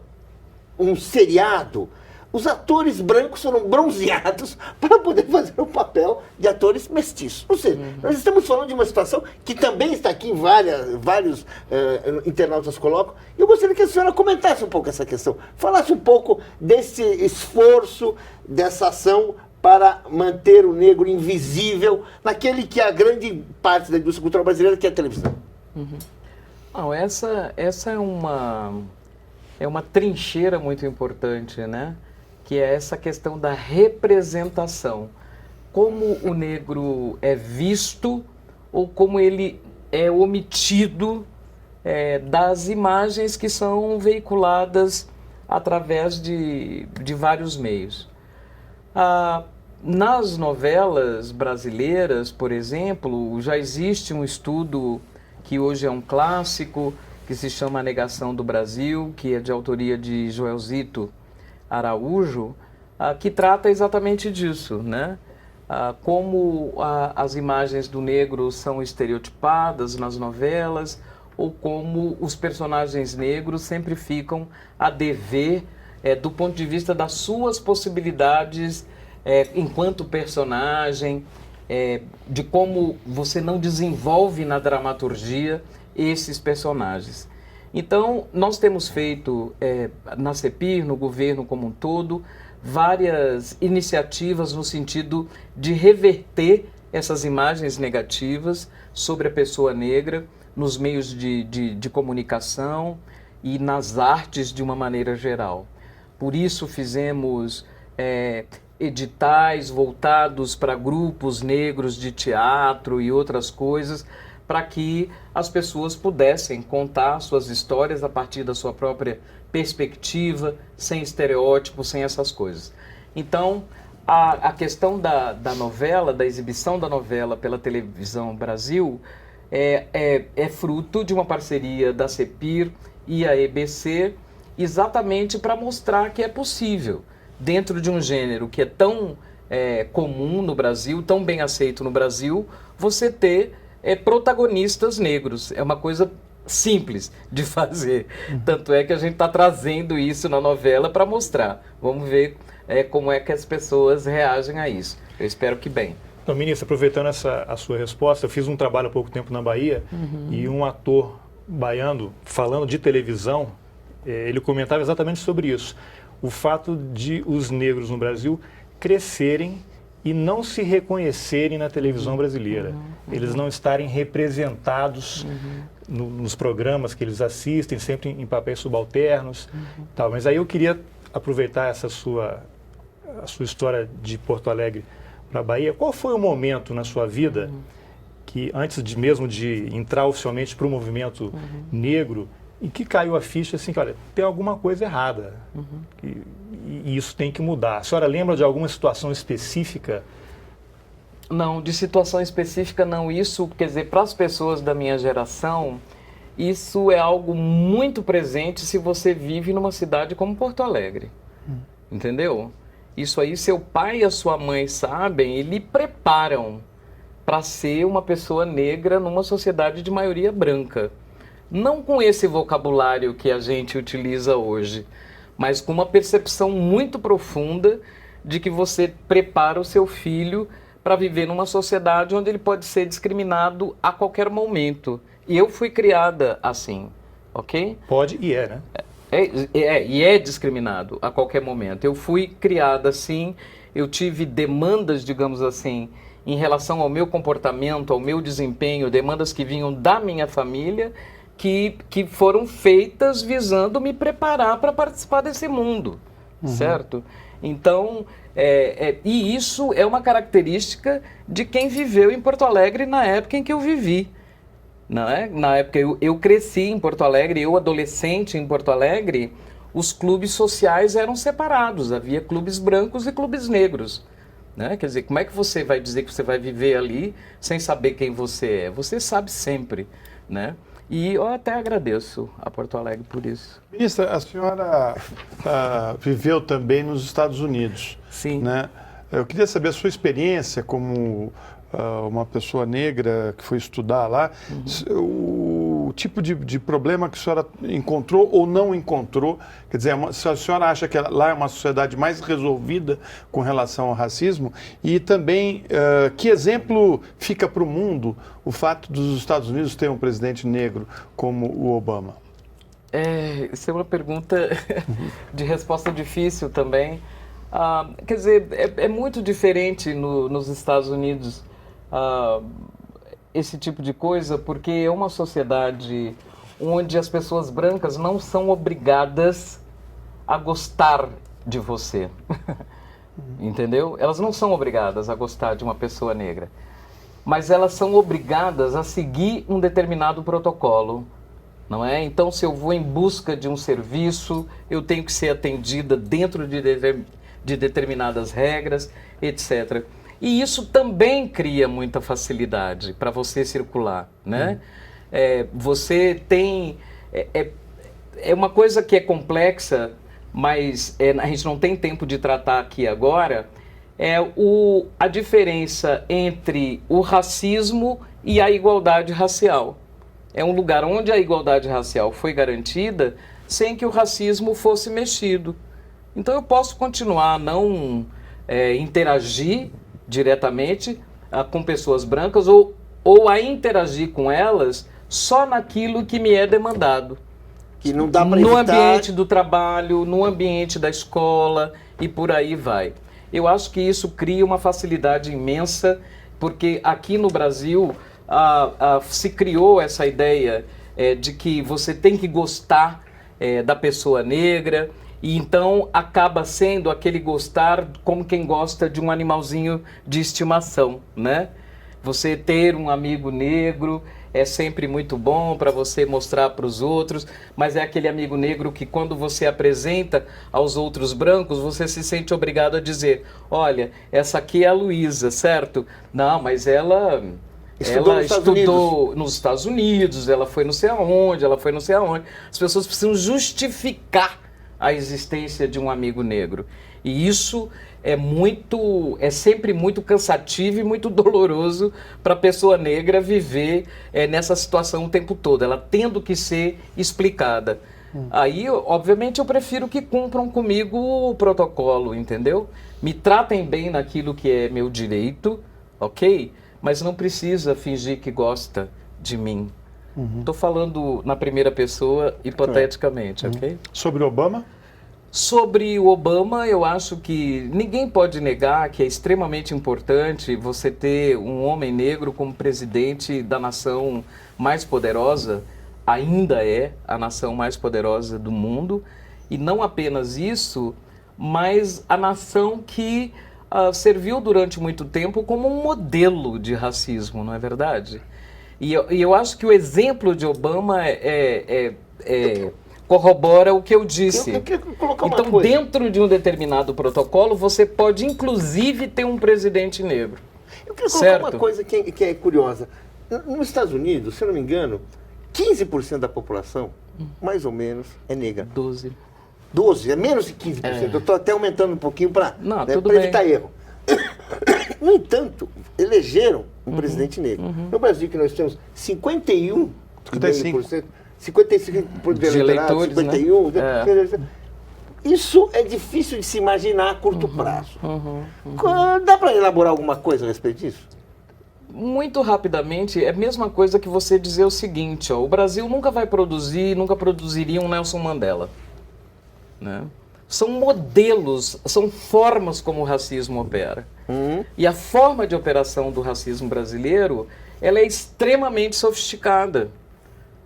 um seriado, os atores brancos foram bronzeados para poder fazer o papel de atores mestiços. Ou seja, nós estamos falando de uma situação que também está aqui em vários internautas colocam. E eu gostaria que a senhora comentasse um pouco essa questão, falasse um pouco desse esforço, dessa ação para manter o negro invisível naquele que é a grande parte da indústria cultural brasileira, que é a televisão. Não, essa é uma trincheira muito importante, né? Que é essa questão da representação. Como o negro é visto ou como ele é omitido das imagens que são veiculadas através de vários meios. Nas novelas brasileiras, por exemplo, já existe um estudo que hoje é um clássico, que se chama A Negação do Brasil, que é de autoria de Joelzito Araújo, que trata exatamente disso, né? Como as imagens do negro são estereotipadas nas novelas, ou como os personagens negros sempre ficam a dever do ponto de vista das suas possibilidades enquanto personagem, de como você não desenvolve na dramaturgia esses personagens. Então, nós temos feito na CEPIR, no governo como um todo, várias iniciativas no sentido de reverter essas imagens negativas sobre a pessoa negra nos meios de comunicação e nas artes de uma maneira geral. Por isso fizemos editais voltados para grupos negros de teatro e outras coisas, para que as pessoas pudessem contar suas histórias a partir da sua própria perspectiva, sem estereótipos, sem essas coisas. Então, a questão da novela, da exibição da novela pela Televisão Brasil, é fruto de uma parceria da CEPIR e a EBC, exatamente para mostrar que é possível, dentro de um gênero que é tão comum no Brasil, tão bem aceito no Brasil, você ter protagonistas negros. É uma coisa simples de fazer. Tanto é que a gente está trazendo isso na novela para mostrar. Vamos ver como é que as pessoas reagem a isso. Eu espero que bem. Então, ministra, aproveitando a sua resposta, eu fiz um trabalho há pouco tempo na Bahia e um ator baiano, falando de televisão, ele comentava exatamente sobre isso. O fato de os negros no Brasil crescerem e não se reconhecerem na televisão brasileira. Eles não estarem representados nos programas que eles assistem, sempre em papéis subalternos. Tal. Mas aí eu queria aproveitar a sua história de Porto Alegre para a Bahia. Qual foi o momento na sua vida que, antes mesmo de entrar oficialmente para o movimento negro, em que caiu a ficha assim, que olha, tem alguma coisa errada e isso tem que mudar? A senhora lembra de alguma situação específica? Não, de situação específica não. Isso, quer dizer, para as pessoas da minha geração, isso é algo muito presente se você vive numa cidade como Porto Alegre. Entendeu? Isso aí, seu pai e a sua mãe sabem e lhe preparam para ser uma pessoa negra numa sociedade de maioria branca. Não com esse vocabulário que a gente utiliza hoje, mas com uma percepção muito profunda de que você prepara o seu filho para viver numa sociedade onde ele pode ser discriminado a qualquer momento. E eu fui criada assim, ok? Pode e né? E é discriminado a qualquer momento. Eu fui criada assim, eu tive demandas, digamos assim, em relação ao meu comportamento, ao meu desempenho, demandas que vinham da minha família, que foram feitas visando me preparar para participar desse mundo, certo? Então, e isso é uma característica de quem viveu em Porto Alegre na época em que eu vivi. Não é? Na época eu cresci em Porto Alegre, eu adolescente em Porto Alegre, os clubes sociais eram separados, havia clubes brancos e clubes negros. Né? Quer dizer, como é que você vai dizer que você vai viver ali sem saber quem você é? Você sabe sempre, né? E eu até agradeço a Porto Alegre por isso. Ministra, a senhora viveu também nos Estados Unidos. Sim. Né? Eu queria saber a sua experiência como uma pessoa negra que foi estudar lá, o tipo de problema que a senhora encontrou ou não encontrou. Quer dizer, se a senhora acha que lá é uma sociedade mais resolvida com relação ao racismo, e também que exemplo fica para o mundo o fato dos Estados Unidos terem um presidente negro como o Obama? Isso é uma pergunta de resposta difícil também. Quer dizer, é muito diferente nos Estados Unidos esse tipo de coisa, porque é uma sociedade onde as pessoas brancas não são obrigadas a gostar de você. Entendeu? Elas não são obrigadas a gostar de uma pessoa negra, mas elas são obrigadas a seguir um determinado protocolo. Não é? Então, se eu vou em busca de um serviço, eu tenho que ser atendida dentro de determinadas regras, etc. E isso também cria muita facilidade para você circular, né? Você tem... É uma coisa que é complexa, mas a gente não tem tempo de tratar aqui agora, a diferença entre o racismo e a igualdade racial. É um lugar onde a igualdade racial foi garantida sem que o racismo fosse mexido. Então eu posso continuar a não interagir diretamente com pessoas brancas ou a interagir com elas só naquilo que me é demandado. Que não dá para no evitar... ambiente do trabalho, no ambiente da escola e por aí vai. Eu acho que isso cria uma facilidade imensa, porque aqui no Brasil se criou essa ideia de que você tem que gostar da pessoa negra E então acaba sendo aquele gostar como quem gosta de um animalzinho de estimação, né? Você ter um amigo negro é sempre muito bom para você mostrar para os outros, mas é aquele amigo negro que quando você apresenta aos outros brancos, você se sente obrigado a dizer, olha, essa aqui é a Luísa, certo? Não, mas ela estudou nos Estados Unidos, ela foi não sei aonde, ela foi não sei aonde. As pessoas precisam justificar a existência de um amigo negro. E isso é sempre muito cansativo e muito doloroso para a pessoa negra viver nessa situação o tempo todo, ela tendo que ser explicada. Aí, obviamente, eu prefiro que cumpram comigo o protocolo, entendeu? Me tratem bem naquilo que é meu direito, ok? Mas não precisa fingir que gosta de mim. Estou falando na primeira pessoa, hipoteticamente, ok? Sobre Obama? Sobre o Obama, eu acho que ninguém pode negar que é extremamente importante você ter um homem negro como presidente da nação mais poderosa, ainda é a nação mais poderosa do mundo, e não apenas isso, mas a nação que serviu durante muito tempo como um modelo de racismo, não é verdade? E eu acho que o exemplo de Obama corrobora o que eu disse. Eu queria colocar uma então, coisa. dentro de um determinado protocolo, você pode, inclusive, ter um presidente negro. Eu queria colocar uma coisa que é curiosa. Nos Estados Unidos, se eu não me engano, 15% da população, mais ou menos, é negra. 12. 12, é menos de 15%. Eu estou até aumentando um pouquinho para evitar erro. No entanto, elegeram um presidente negro. No Brasil, que nós temos 55% de eleitores, 51%. né? Isso é difícil de se imaginar a curto prazo. Dá para elaborar alguma coisa a respeito disso? Muito rapidamente, é a mesma coisa que você dizer o seguinte, ó, o Brasil nunca produziria um Nelson Mandela. Né? São modelos, são formas como o racismo opera. E a forma de operação do racismo brasileiro, ela é extremamente sofisticada.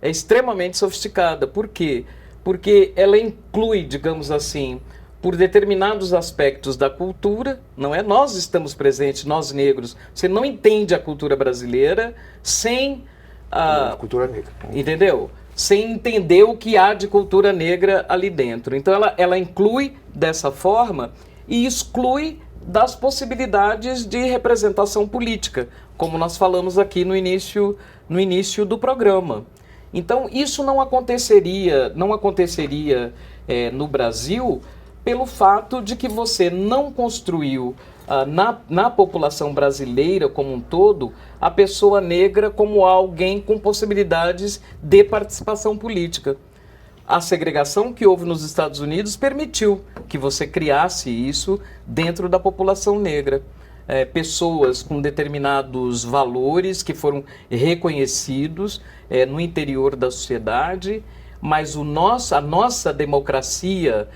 É extremamente sofisticada. Por quê? Porque ela inclui, digamos assim, por determinados aspectos da cultura, não é? Nós estamos presentes, nós negros. Você não entende a cultura brasileira sem a cultura negra. Entendeu? Sem entender o que há de cultura negra ali dentro. Então ela inclui dessa forma e exclui das possibilidades de representação política, como nós falamos aqui no início do programa. Então isso não aconteceria no Brasil pelo fato de que você não construiu na população brasileira como um todo, a pessoa negra como alguém com possibilidades de participação política. A segregação que houve nos Estados Unidos permitiu que você criasse isso dentro da população negra. Pessoas com determinados valores que foram reconhecidos no interior da sociedade, mas a nossa democracia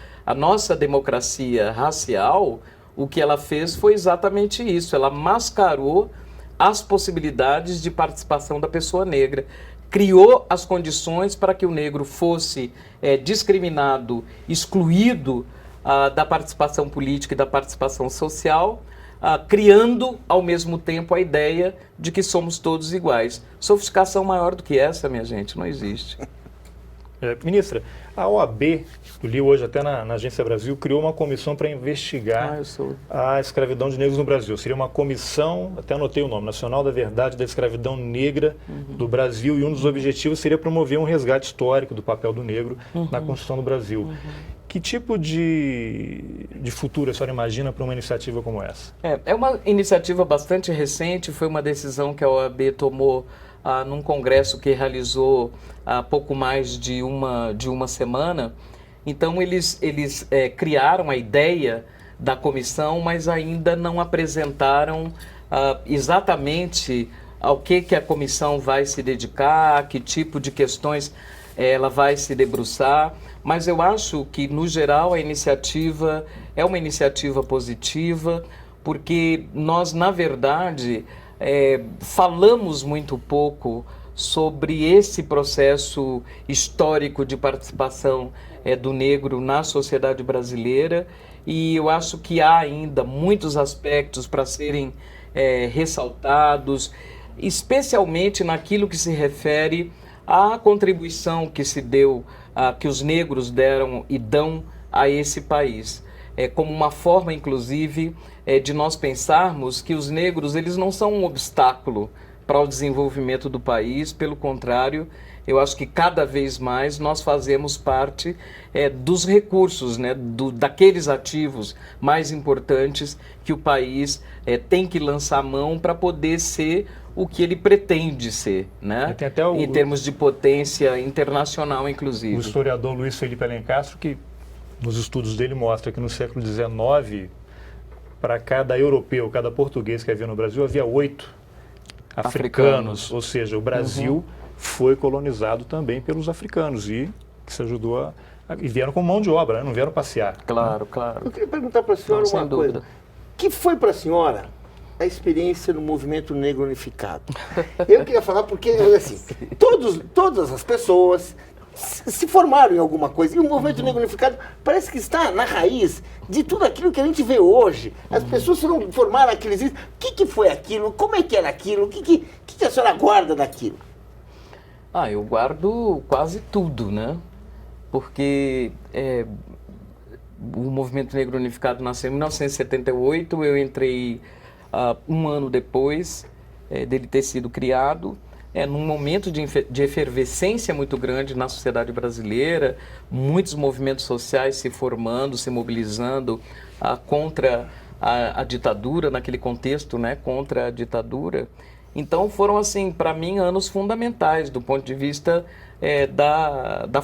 racial, o que ela fez foi exatamente isso. Ela mascarou as possibilidades de participação da pessoa negra. Criou as condições para que o negro fosse discriminado, excluído da participação política e da participação social, criando ao mesmo tempo a ideia de que somos todos iguais. Sofisticação maior do que essa, minha gente, não existe. Ministra, a OAB, eu li hoje até na Agência Brasil, criou uma comissão para investigar a escravidão de negros no Brasil. Seria uma comissão, até anotei o nome, Nacional da Verdade da Escravidão Negra do Brasil, e um dos objetivos seria promover um resgate histórico do papel do negro na Constituição do Brasil. Que tipo de futuro a senhora imagina para uma iniciativa como essa? É uma iniciativa bastante recente, foi uma decisão que a OAB tomou num congresso que realizou há pouco mais de uma semana. Então eles criaram a ideia da comissão, mas ainda não apresentaram exatamente ao que a comissão vai se dedicar, a que tipo de questões ela vai se debruçar. Mas eu acho que, no geral, a iniciativa é uma iniciativa positiva, porque nós, na verdade, falamos muito pouco sobre esse processo histórico de participação do negro na sociedade brasileira, e eu acho que há ainda muitos aspectos para serem ressaltados, especialmente naquilo que se refere à contribuição que se deu, que os negros deram e dão a esse país. Como uma forma, inclusive, de nós pensarmos que os negros eles não são um obstáculo para o desenvolvimento do país, pelo contrário, eu acho que cada vez mais nós fazemos parte dos recursos, né, daqueles ativos mais importantes que o país tem que lançar mão para poder ser o que ele pretende ser, né? Tem até em termos de potência internacional, inclusive. O historiador Luiz Felipe Alencastro, que nos estudos dele mostra que no século XIX, para cada europeu, cada português que havia no Brasil, havia 8 africanos. Ou seja, o Brasil foi colonizado também pelos africanos e que se ajudou e vieram com mão de obra, né? Não vieram passear. Claro, claro. Eu queria perguntar para a senhora Não, uma coisa. O que foi para a senhora a experiência no movimento negro unificado? Eu queria falar porque, assim, todas as pessoas se formaram em alguma coisa. E o movimento negro unificado parece que está na raiz de tudo aquilo que a gente vê hoje. As pessoas foram formaram aqueles... O que foi aquilo? Como é que era aquilo? O que a senhora guarda daquilo? Eu guardo quase tudo, né? Porque o movimento negro unificado nasceu em 1978, eu entrei um ano depois dele ter sido criado, num momento de efervescência muito grande na sociedade brasileira, muitos movimentos sociais se formando, se mobilizando contra a ditadura, naquele contexto, né, contra a ditadura. Então foram, assim, para mim, anos fundamentais do ponto de vista da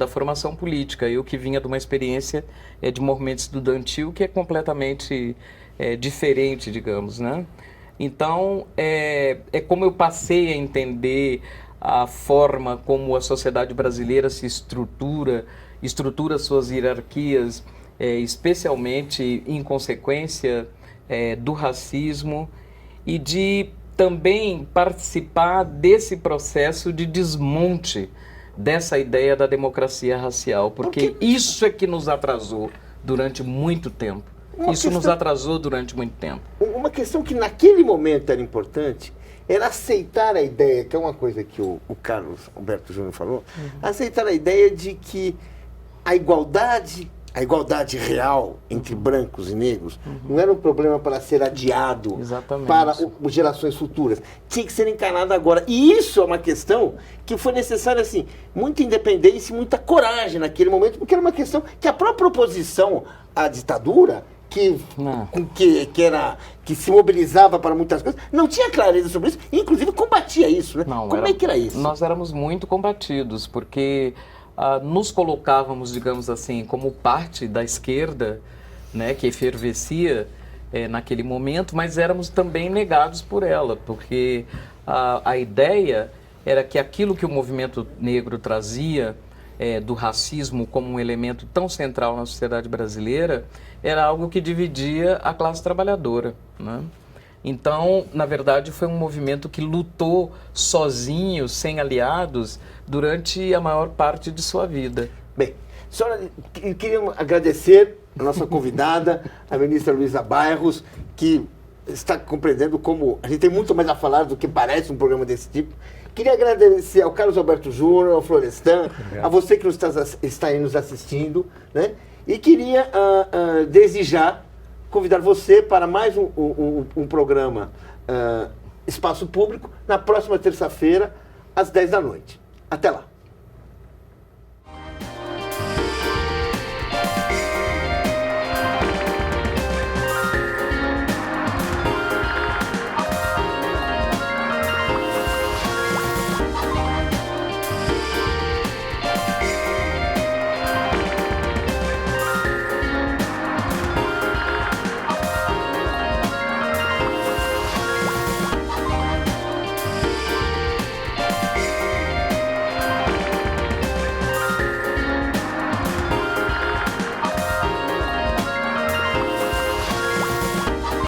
formação política. Eu que vinha de uma experiência de movimento estudantil que é completamente diferente, digamos, né? Então, como eu passei a entender a forma como a sociedade brasileira se estrutura suas hierarquias, especialmente em consequência do racismo, e de também participar desse processo de desmonte dessa ideia da democracia racial, porque isso é que nos atrasou durante muito tempo. Nos atrasou durante muito tempo. Uma questão que naquele momento era importante era aceitar a ideia, que é uma coisa que o Carlos Alberto Júnior falou, aceitar a ideia de que a igualdade real entre brancos e negros não era um problema para ser adiado para gerações futuras. Tinha que ser encarnado agora. E isso é uma questão que foi necessária, assim, muita independência e muita coragem naquele momento, porque era uma questão que a própria oposição à ditadura, que se mobilizava para muitas coisas, não tinha clareza sobre isso, e inclusive combatia isso, né? Como é que era isso? Nós éramos muito combatidos, porque nos colocávamos, digamos assim, como parte da esquerda, né, que efervescia naquele momento, mas éramos também negados por ela, porque a ideia era que aquilo que o movimento negro trazia do racismo como um elemento tão central na sociedade brasileira era algo que dividia a classe trabalhadora, né? Então, na verdade, foi um movimento que lutou sozinho, sem aliados, durante a maior parte de sua vida. Bem, senhora, queríamos agradecer a nossa convidada, a ministra Luísa Bairros, que está compreendendo como a gente tem muito mais a falar do que parece um programa desse tipo. Queria agradecer ao Carlos Alberto Júnior, ao Florestan, a você que está aí nos assistindo, né? E queria desejar convidar você para mais um programa Espaço Público na próxima terça-feira, às 10 da noite. Até lá.